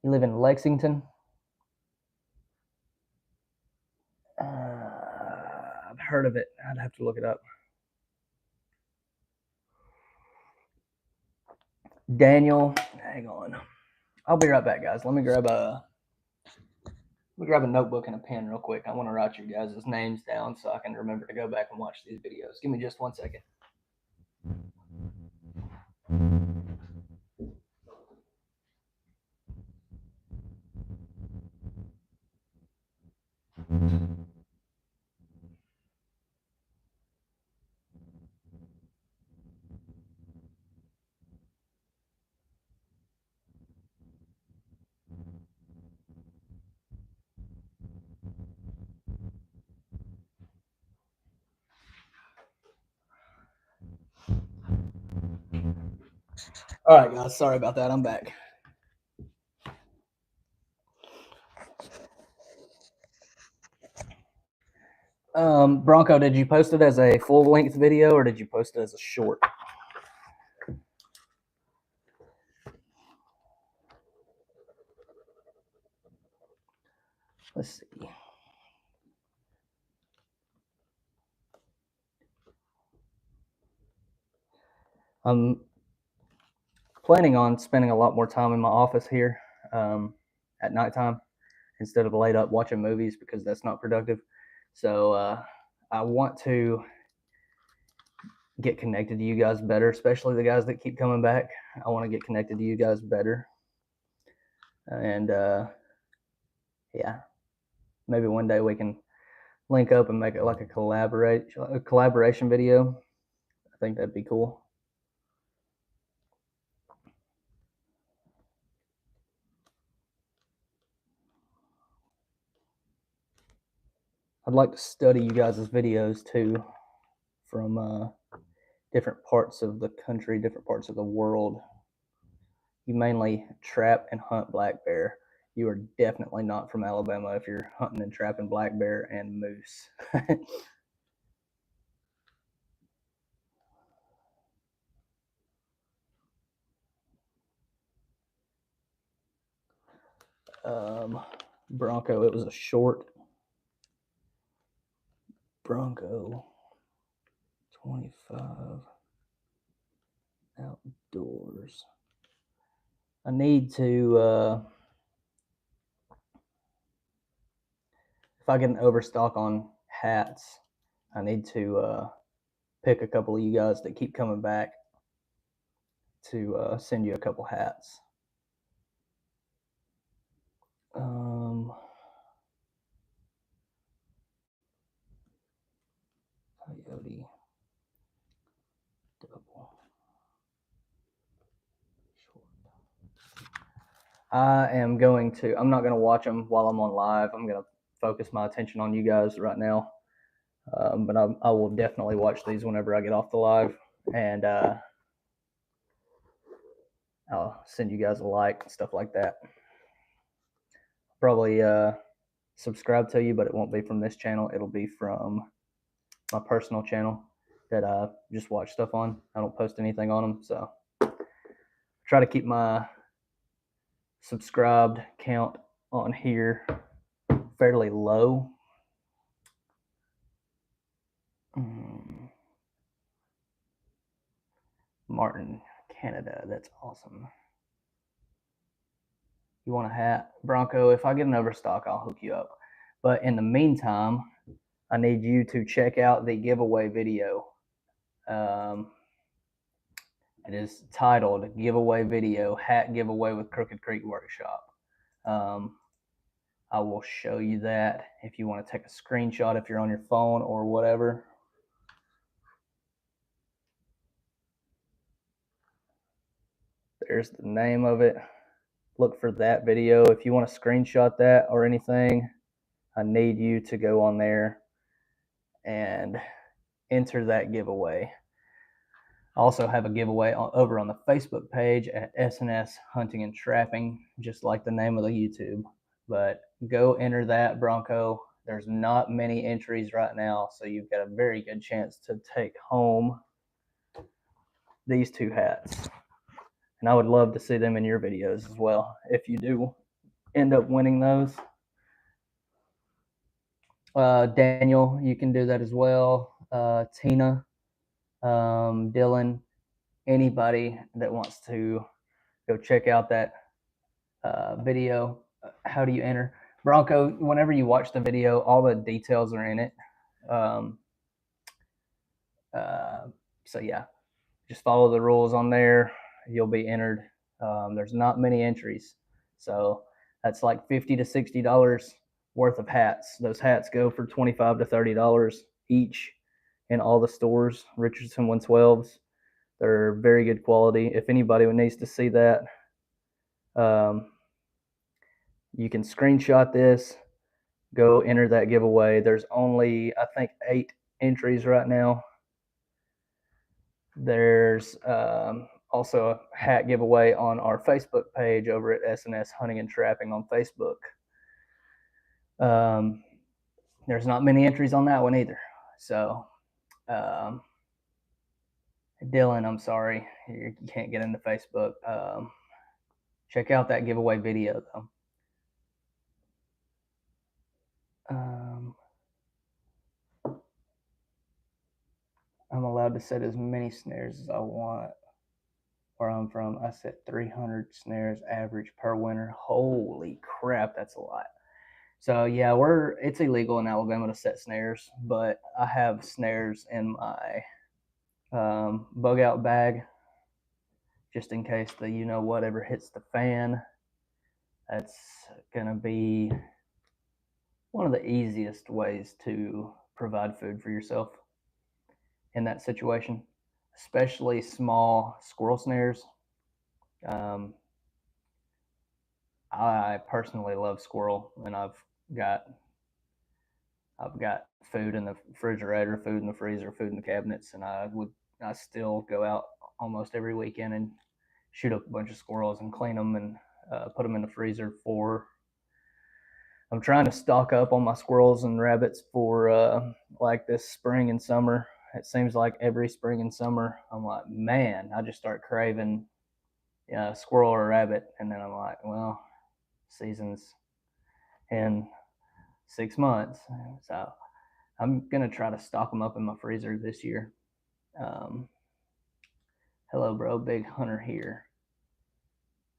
You live in Lexington? I've heard of it. I'd have to look it up. Daniel, hang on. I'll be right back, guys. Let me grab a notebook and a pen real quick. I want to write your guys' names down so I can remember to go back and watch these videos. Give me just 1 second. All right, guys. Sorry about that. I'm back. Bronco, did you post it as a full-length video or did you post it as a short? Let's see. I'm planning on spending a lot more time in my office here at nighttime instead of laid up watching movies because that's not productive. So I want to get connected to you guys better, especially the guys that keep coming back. I want to get connected to you guys better. And yeah, maybe one day we can link up and make it like a collaboration video. I think that'd be cool. I'd like to study you guys' videos too from different parts of the country, different parts of the world. You mainly trap and hunt black bear. You are definitely not from Alabama if you're hunting and trapping black bear and moose. Bronco. It was a short Bronco 25 outdoors. I need to, if I get an overstock on hats, I need to pick a couple of you guys that keep coming back to send you a couple hats. Coyote double short. I'm not going to watch them while I'm on live. I'm going to focus my attention on you guys right now. But I will definitely watch these whenever I get off the live, and I'll send you guys a like and stuff like that. Probably subscribe to you, but it won't be from this channel. It'll be from my personal channel that I just watch stuff on. I don't post anything on them, so try to keep my subscribed count on here fairly low. Martin, Canada, that's awesome. You want a hat? Bronco, if I get an overstock, I'll hook you up. But in the meantime, I need you to check out the giveaway video. It is titled Giveaway Video, Hat Giveaway with Crooked Creek Workshop. I will show you that if you want to take a screenshot if you're on your phone or whatever. There's the name of it. Look for that video. If you want to screenshot that or anything, I need you to go on there and enter that giveaway. I also have a giveaway over on the Facebook page at SNS Hunting and Trapping, just like the name of the YouTube. But go enter that, Bronco. There's not many entries right now, so you've got a very good chance to take home these two hats. And I would love to see them in your videos as well if you do end up winning those. Daniel, you can do that as well. Tina, Dylan, anybody that wants to go check out that video. How do you enter? Bronco, whenever you watch the video, all the details are in it. So yeah, just follow the rules on there. You'll be entered. There's not many entries, so that's like $50 to $60 worth of hats. Those hats go for $25 to $30 each in all the stores. Richardson 112s. They're very good quality. If anybody needs to see that, you can screenshot this, go enter that giveaway. There's only, I think, 8 entries right now. There's also a hat giveaway on our Facebook page over at SNS Hunting and Trapping on Facebook. There's not many entries on that one either. So, Dylan, I'm sorry, you can't get into Facebook. Check out that giveaway video, though. I'm allowed to set as many snares as I want. Where I'm from, I set 300 snares average per winter. Holy crap, that's a lot. So yeah, it's illegal in Alabama to set snares, but I have snares in my bug out bag just in case the whatever hits the fan. That's gonna be one of the easiest ways to provide food for yourself in that situation, especially small squirrel snares. I personally love squirrel, and I've got food in the refrigerator, food in the freezer, food in the cabinets, and I still go out almost every weekend and shoot up a bunch of squirrels and clean them and put them in the freezer I'm trying to stock up on my squirrels and rabbits for like this spring and summer. It seems like every spring and summer, I'm like, man, I just start craving squirrel or rabbit. And then I'm like, well, seasons in 6 months. So I'm going to try to stock them up in my freezer this year. Hello, bro. Big Hunter here.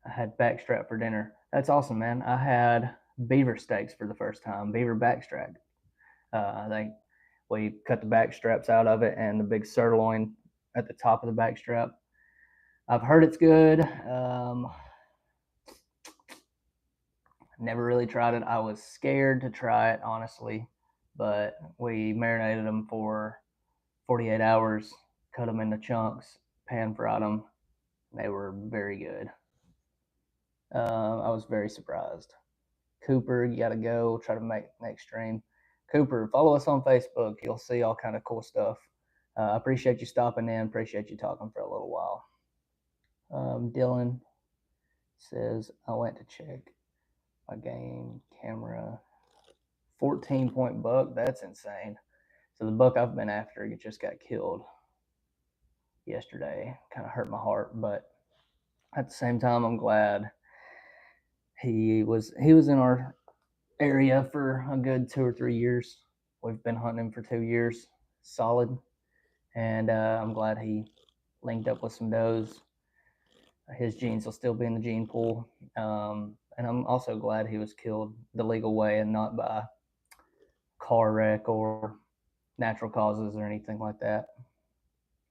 I had backstrap for dinner. That's awesome, man. I had beaver steaks for the first time, beaver backstrap. We cut the back straps out of it and the big sirloin at the top of the back strap. I've heard it's good. Never really tried it. I was scared to try it, honestly, but we marinated them for 48 hours, cut them into chunks, pan fried them. They were very good. I was very surprised. Cooper, you got to go try to make next stream. Cooper, follow us on Facebook. You'll see all kind of cool stuff. I appreciate you stopping in. Appreciate you talking for a little while. Dylan says, I went to check my game camera. 14-point buck. That's insane. So the buck I've been after just got killed yesterday. Kind of hurt my heart, but at the same time, I'm glad he was in our area for a good 2 or 3 years. We've been hunting him for 2 years, solid, and I'm glad he linked up with some does. His genes will still be in the gene pool, and I'm also glad he was killed the legal way and not by car wreck or natural causes or anything like that.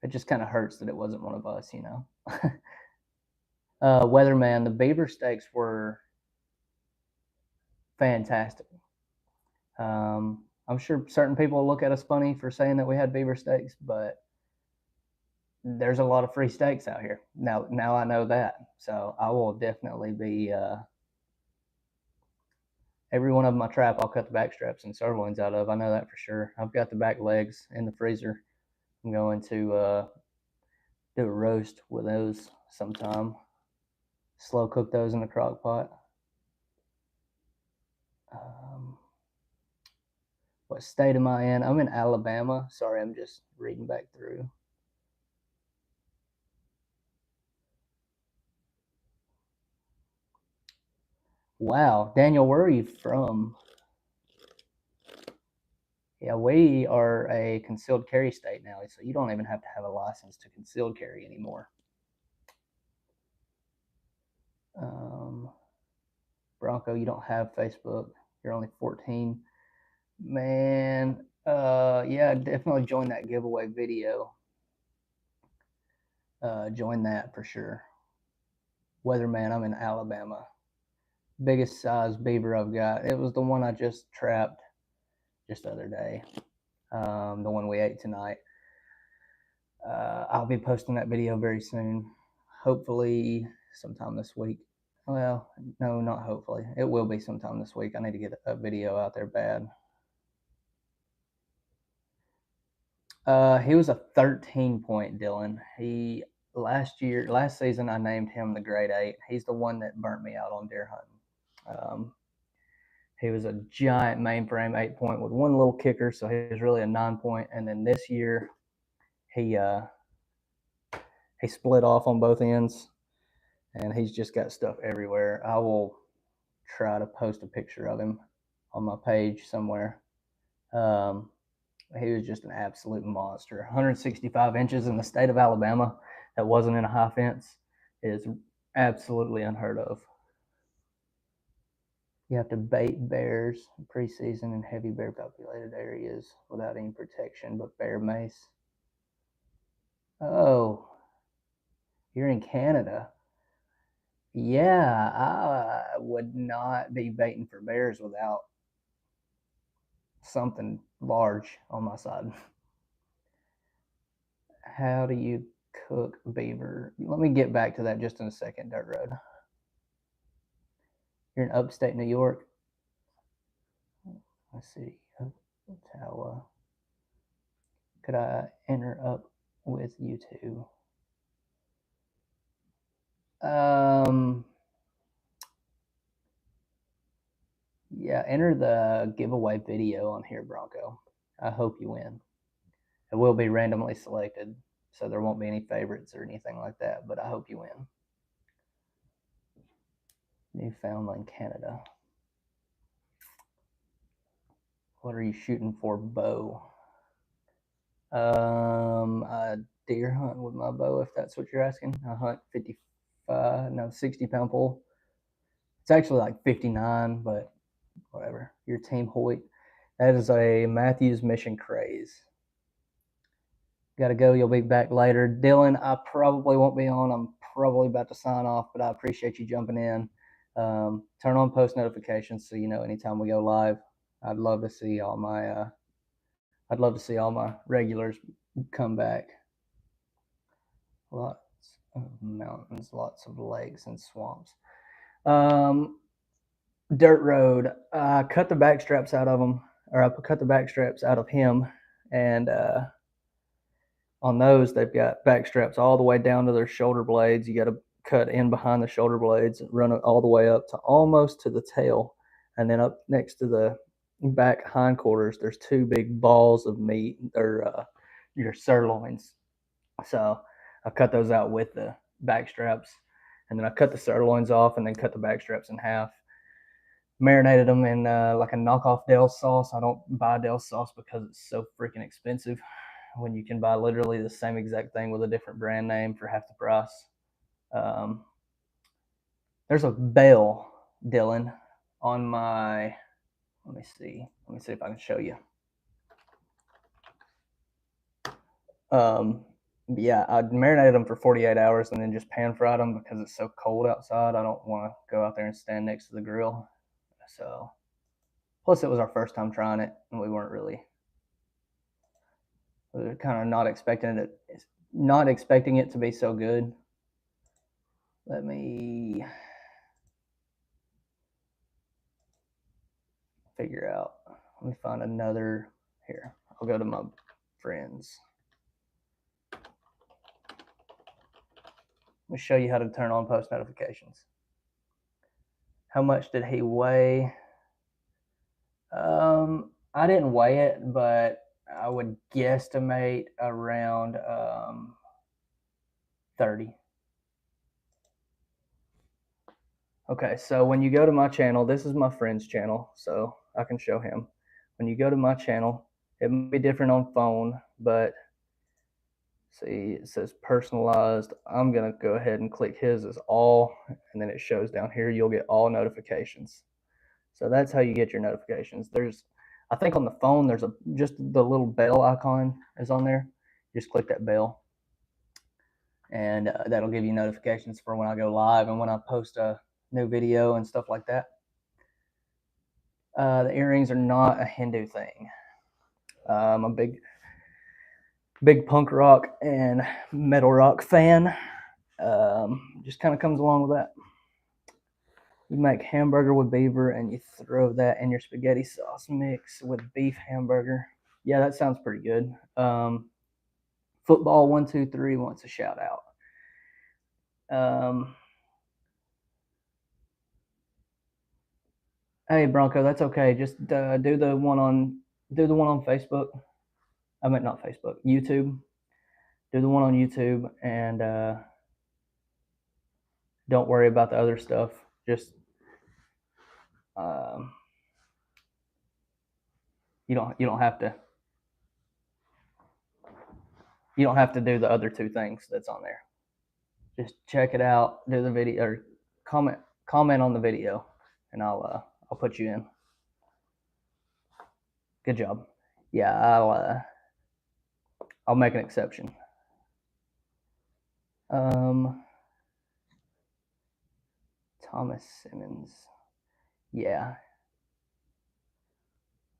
It just kind of hurts that it wasn't one of us, you know. Weatherman, the beaver steaks were fantastic. I'm sure certain people will look at us funny for saying that we had beaver steaks, but there's a lot of free steaks out here. Now I know that. So I will definitely be every one of my trap I'll cut the back straps and sirloins out of. I know that for sure. I've got the back legs in the freezer. I'm going to do a roast with those sometime. Slow cook those in the crock pot. What state am I in? I'm in Alabama. Sorry, I'm just reading back through. Wow, Daniel, where are you from? Yeah, we are a concealed carry state now, so you don't even have to have a license to concealed carry anymore. Bronco, you don't have Facebook. You're only 14. Man, yeah, definitely join that giveaway video. Join that for sure. Weatherman, I'm in Alabama. Biggest size beaver I've got. It was the one I just trapped just the other day. The one we ate tonight. I'll be posting that video very soon. Hopefully sometime this week. Well, no, not hopefully. It will be sometime this week. I need to get a video out there bad. He was a 13-point, Dylan. Last season, I named him the grade 8. He's the one that burnt me out on deer hunting. He was a giant mainframe 8-point with one little kicker, so he was really a 9-point. And then this year, he split off on both ends, and he's just got stuff everywhere. I will try to post a picture of him on my page somewhere. He was just an absolute monster. 165 inches in the state of Alabama that wasn't in a high fence is absolutely unheard of. You have to bait bears preseason in heavy bear populated areas without any protection but bear mace. Oh, you're in Canada. Yeah, I would not be baiting for bears without something large on my side. How do you cook beaver? Let me get back to that just in a second, Dirt Road. You're in upstate New York. Let's see. Ottawa. Could I enter up with you two? Yeah, enter the giveaway video on here, Bronco. I hope you win. It will be randomly selected, so there won't be any favorites or anything like that, but I hope you win. Newfoundland, Canada. What are you shooting for bow? A deer hunt with my bow, if that's what you're asking. I hunt 60-pound pole. It's actually like 59, but whatever. Your Team Hoyt. That is a Matthews Mission Craze. Got to go. You'll be back later. Dylan, I probably won't be on. I'm probably about to sign off, but I appreciate you jumping in. Turn on post notifications so you know anytime we go live. I'd love to see all my regulars come back. Lots of mountains, lots of lakes and swamps. Dirt road. I cut the back straps out of them, or I cut the back straps out of him, and on those they've got back straps all the way down to their shoulder blades. You got to cut in behind the shoulder blades and run it all the way up to almost to the tail, and then up next to the back hindquarters, there's two big balls of meat, or your sirloins. So I cut those out with the back straps, and then I cut the sirloins off, and then cut the back straps in half. Marinated them in like a knockoff Dell's sauce. I don't buy Dell's sauce because it's so freaking expensive when you can buy literally the same exact thing with a different brand name for half the price. There's a bell, Dylan, on my, let me see if I can show you. Yeah, I marinated them for 48 hours and then just pan fried them because it's so cold outside. I don't want to go out there and stand next to the grill. So, plus it was our first time trying it, and we were kind of not expecting it to be so good. Let me figure out. Let me find another here. I'll go to my friends. Let me show you how to turn on post notifications. How much did he weigh? I didn't weigh it, but I would guesstimate around 30. Okay, so when you go to my channel, this is my friend's channel, so I can show him. When you go to my channel, it might be different on phone, but see, it says personalized. I'm going to go ahead and click his as all, and then it shows down here, you'll get all notifications. So that's how you get your notifications. I think on the phone, there's just the little bell icon is on there. Just click that bell, and that'll give you notifications for when I go live and when I post a new video and stuff like that. The earrings are not a Hindu thing. I'm a big punk rock and metal rock fan. Just kind of comes along with that. You make hamburger with beaver and you throw that in your spaghetti sauce mix with beef hamburger. Yeah, that sounds pretty good. Football 123 wants a shout out. Hey Bronco, that's okay. Just do the one on Facebook. I meant not Facebook, YouTube. Do the one on YouTube, and don't worry about the other stuff. Just you don't have to do the other two things that's on there. Just check it out, do the video, or comment on the video, and I'll put you in. Good job. Yeah, I'll make an exception. Thomas Simmons. Yeah.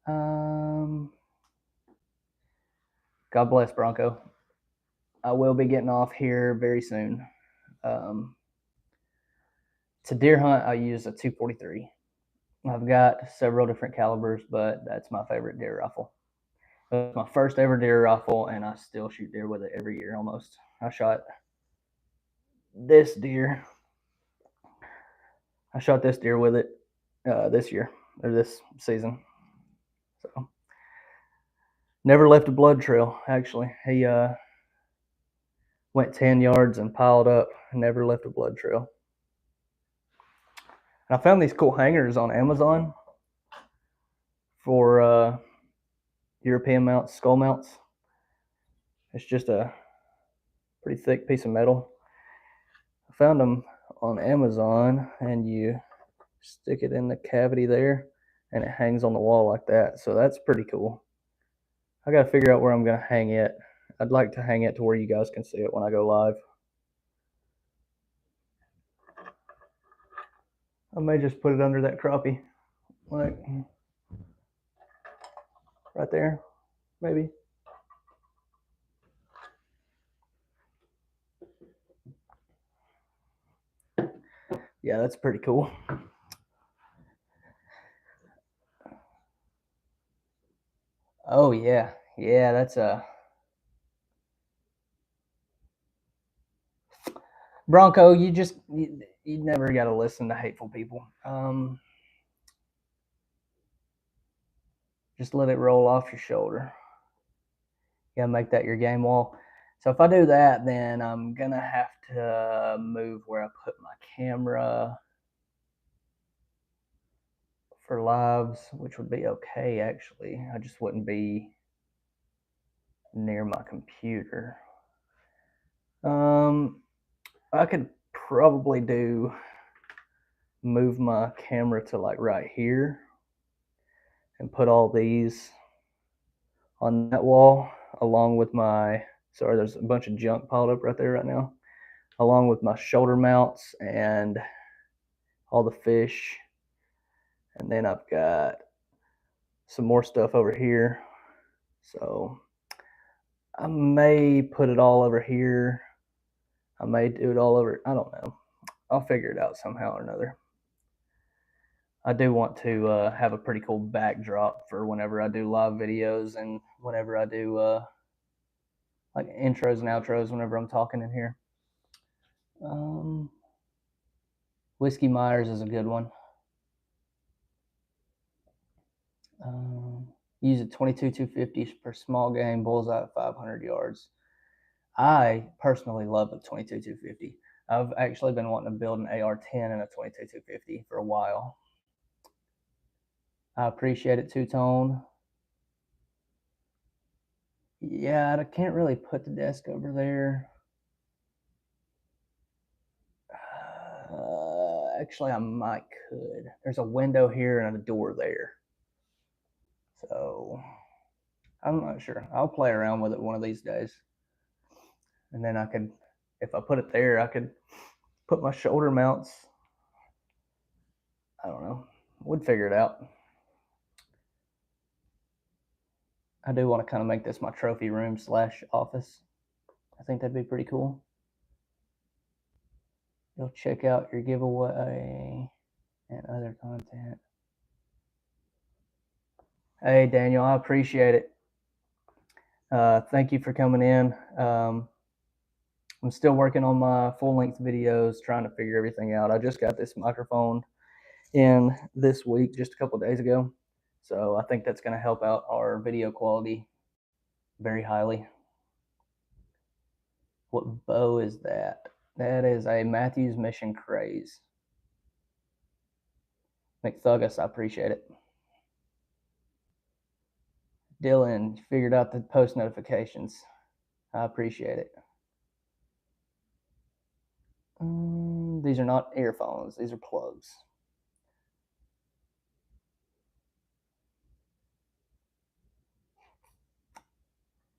God bless, Bronco. I will be getting off here very soon. To deer hunt, I use a 243. I've got several different calibers, but that's my favorite deer rifle. It was my first ever deer rifle, and I still shoot deer with it every year almost. I shot this deer. With it this year, or this season. So never left a blood trail, actually. He went 10 yards and piled up, never left a blood trail. And I found these cool hangers on Amazon for European mounts, skull mounts. It's just a pretty thick piece of metal. I found them on Amazon, and you stick it in the cavity there, and it hangs on the wall like that. So that's pretty cool. I got to figure out where I'm going to hang it. I'd like to hang it to where you guys can see it when I go live. I may just put it under that crappie, like right there, maybe. Yeah, that's pretty cool. Oh yeah, yeah, that's a Bronco. You never got to listen to hateful people. Just let it roll off your shoulder. You gotta make that your game wall. So if I do that, then I'm gonna have to move where I put my camera for lives, which would be okay actually. I just wouldn't be near my computer. I could probably move my camera to like right here and put all these on that wall along with my, sorry, there's a bunch of junk piled up right there right now, along with my shoulder mounts and all the fish. And then I've got some more stuff over here. So I may put it all over here. I may do it all over, I don't know. I'll figure it out somehow or another. I do want to have a pretty cool backdrop for whenever I do live videos and whenever I do like intros and outros whenever I'm talking in here. Whiskey Myers is a good one. Use a 22-250 for small game, bullseye at 500 yards. I personally love a 22-250. I've actually been wanting to build an AR-10 and a 22-250 for a while. I appreciate it, two-tone. Yeah, I can't really put the desk over there. Actually, I might could. There's a window here and a door there. So I'm not sure. I'll play around with it one of these days. And then I could, if I put it there, I could put my shoulder mounts. I don't know. We'd figure it out. I do want to kind of make this my trophy room / office. I think that'd be pretty cool. You'll check out your giveaway and other content. Hey, Daniel, I appreciate it. Thank you for coming in. I'm still working on my full-length videos, trying to figure everything out. I just got this microphone in this week, just a couple of days ago. So I think that's going to help out our video quality very highly. What bow is that? That is a Matthews Mission Craze. McThuggus, I appreciate it. Dylan, figured out the post notifications. I appreciate it. These are not earphones. These are plugs.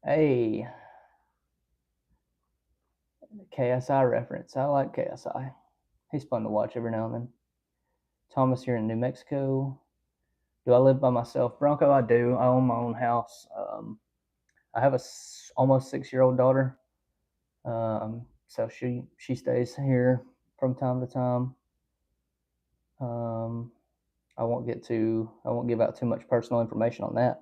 Hey, KSI reference. I like KSI. He's fun to watch every now and then. Thomas here in New Mexico. Do I live by myself? Bronco, I do. I own my own house. I have a almost 6-year-old daughter. So she stays here from time to time. I won't give out too much personal information on that.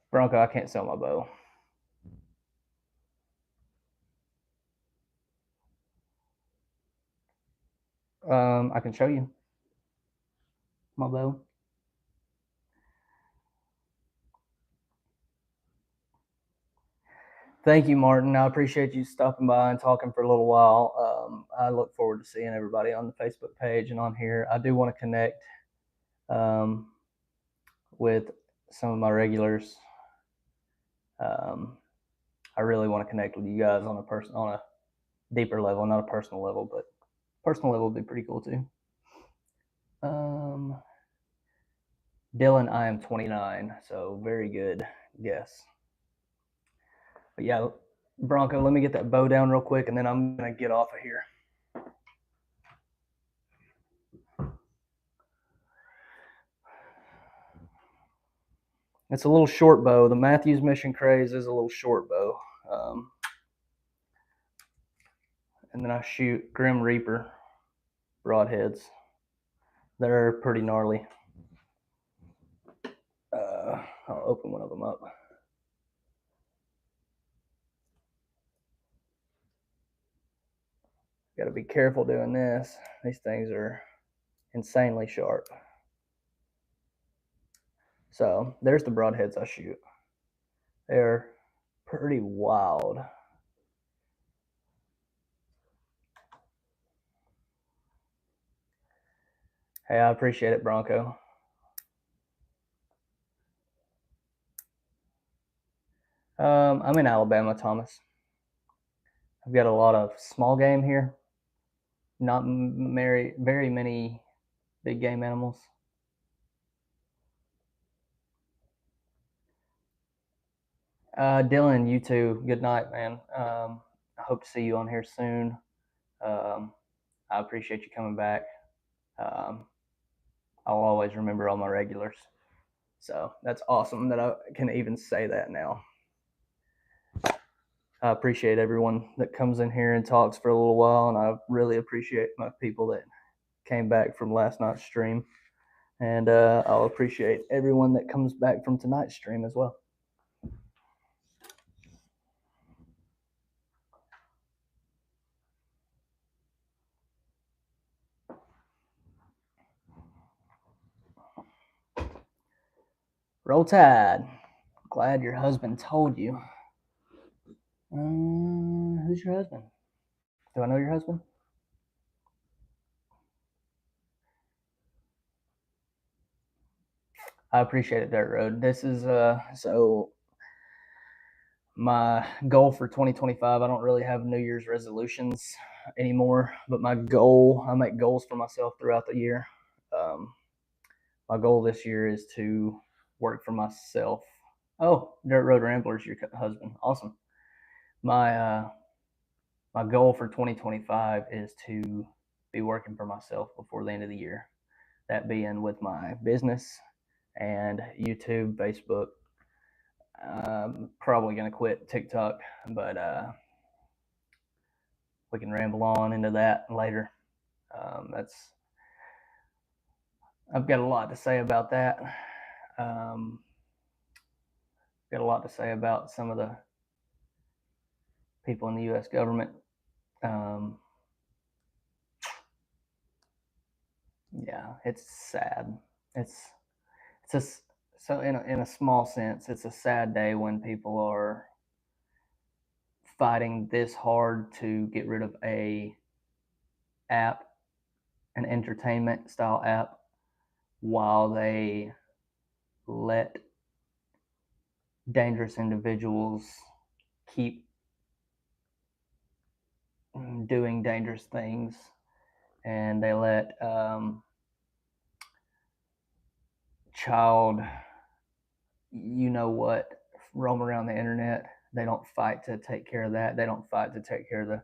Bronco, I can't sell my bow. I can show you my bow. Thank you, Martin. I appreciate you stopping by and talking for a little while. I look forward to seeing everybody on the Facebook page and on here. I do want to connect with some of my regulars. I really want to connect with you guys on a deeper level, not a personal level, but personal level would be pretty cool too. Dylan, I am 29, so very good guess. But yeah, Bronco, let me get that bow down real quick, and then I'm gonna get off of here. It's a little short bow. The Matthews Mission Craze is a little short bow. And then I shoot Grim Reaper broadheads. They're pretty gnarly. I'll open one of them up. Got to be careful doing this. These things are insanely sharp. So there's the broadheads I shoot. They're pretty wild. Hey, I appreciate it, Bronco. I'm in Alabama, Thomas. I've got a lot of small game here. Not very many big game animals. Dylan, you too. Good night, man. I hope to see you on here soon. I appreciate you coming back. I'll always remember all my regulars. So that's awesome that I can even say that now. I appreciate everyone that comes in here and talks for a little while, and I really appreciate my people that came back from last night's stream. And I'll appreciate everyone that comes back from tonight's stream as well. Roll Tide. Glad your husband told you. Who's your husband? Do I know your husband? I appreciate it, Dirt Road. This is so my goal for 2025. I don't really have New Year's resolutions anymore, but my goal, I make goals for myself throughout the year. My goal this year is to work for myself. Oh, Dirt Road Rambler's your husband. Awesome. My goal for 2025 is to be working for myself before the end of the year. That being with my business and YouTube, Facebook. I'm probably going to quit TikTok, but we can ramble on into that later. I've got a lot to say about that. Got a lot to say about some of the people in the U.S. government. Yeah, it's sad. It's just so in a small sense, it's a sad day when people are fighting this hard to get rid of an entertainment style app, while they let dangerous individuals keep doing dangerous things, and they let child roam around the internet. They don't fight to take care of that. They don't fight to take care of the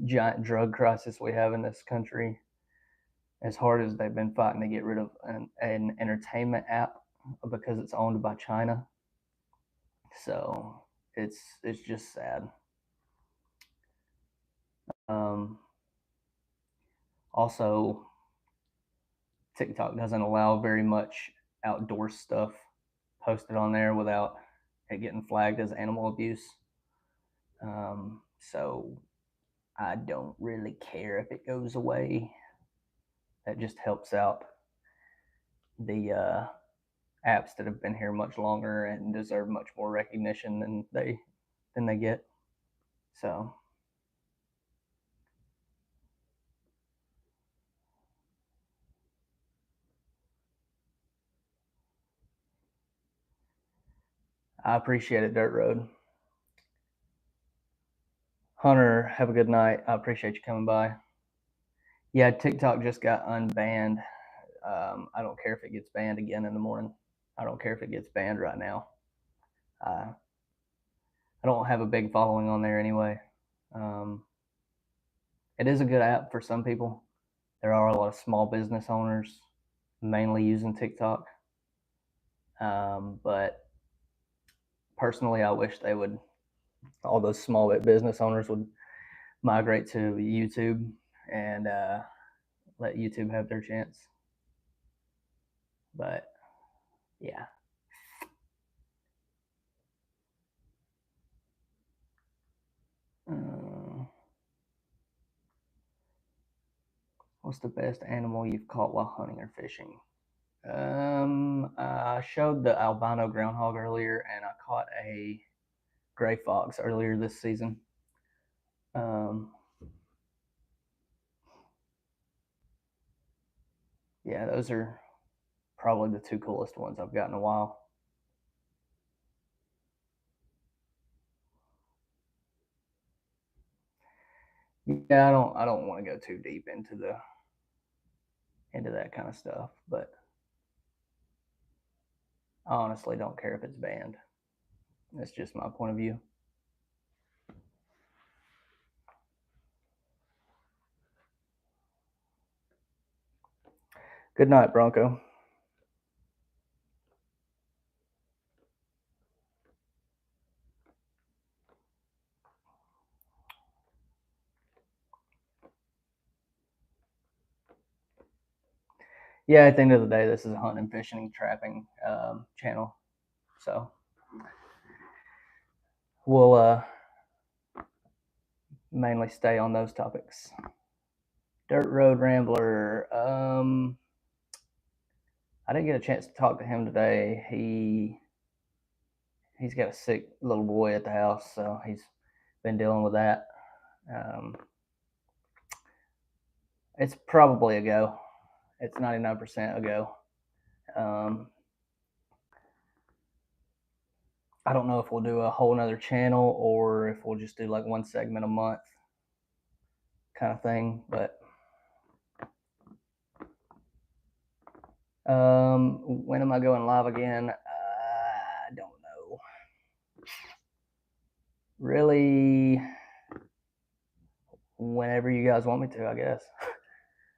giant drug crisis we have in this country, as hard as they've been fighting to get rid of an entertainment app because it's owned by China. So it's just sad. Also, TikTok doesn't allow very much outdoor stuff posted on there without it getting flagged as animal abuse. So I don't really care if it goes away. That just helps out the apps that have been here much longer and deserve much more recognition than they get. So I appreciate it, Dirt Road. Hunter, have a good night. I appreciate you coming by. Yeah, TikTok just got unbanned. I don't care if it gets banned again in the morning. I don't care if it gets banned right now. I don't have a big following on there anyway. It is a good app for some people. There are a lot of small business owners mainly using TikTok. But personally, I wish all those small business owners would migrate to YouTube and let YouTube have their chance. But yeah. What's the best animal you've caught while hunting or fishing? I showed the albino groundhog earlier, and I caught a gray fox earlier this season. Yeah, those are probably the two coolest ones I've got in a while. Yeah, I don't want to go too deep into that kind of stuff, but I honestly don't care if it's banned. That's just my point of view. Good night, Bronco. Yeah, at the end of the day, this is a hunting, fishing, trapping channel. So we'll mainly stay on those topics. Dirt Road Rambler. I didn't get a chance to talk to him today. He's got a sick little boy at the house, so he's been dealing with that. It's probably a go. It's 99% a go. I don't know if we'll do a whole nother channel or if we'll just do like one segment a month kind of thing, but when am I going live again? I don't know. Really, whenever you guys want me to, I guess.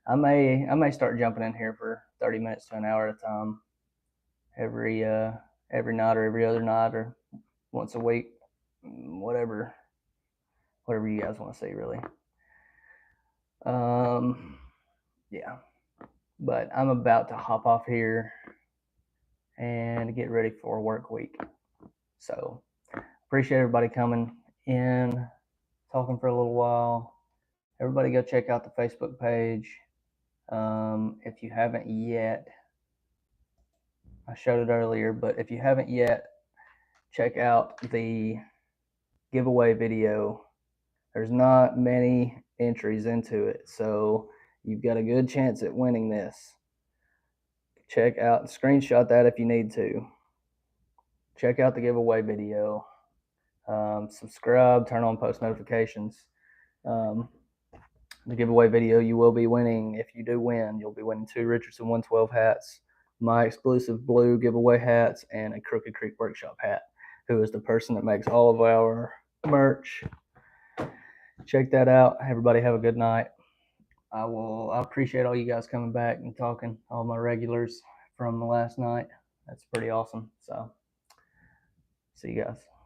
I may start jumping in here for 30 minutes to an hour at a time, every night or every other night or once a week, whatever you guys want to see, really. Yeah, but I'm about to hop off here and get ready for a work week. So appreciate everybody coming in, talking for a little while. Everybody go check out the Facebook page. If you haven't yet, I showed it earlier, but if you haven't yet, check out the giveaway video. There's not many entries into it, so you've got a good chance at winning this. Check out, screenshot that if you need to. Check out the giveaway video. Subscribe, turn on post notifications. The giveaway video, you will be winning. If you do win, you'll be winning 2 Richardson 112 hats, my exclusive blue giveaway hats, and a Crooked Creek Workshop hat, who is the person that makes all of our merch. Check that out. Everybody have a good night. I appreciate all you guys coming back and talking, all my regulars from the last night. That's pretty awesome. So see you guys.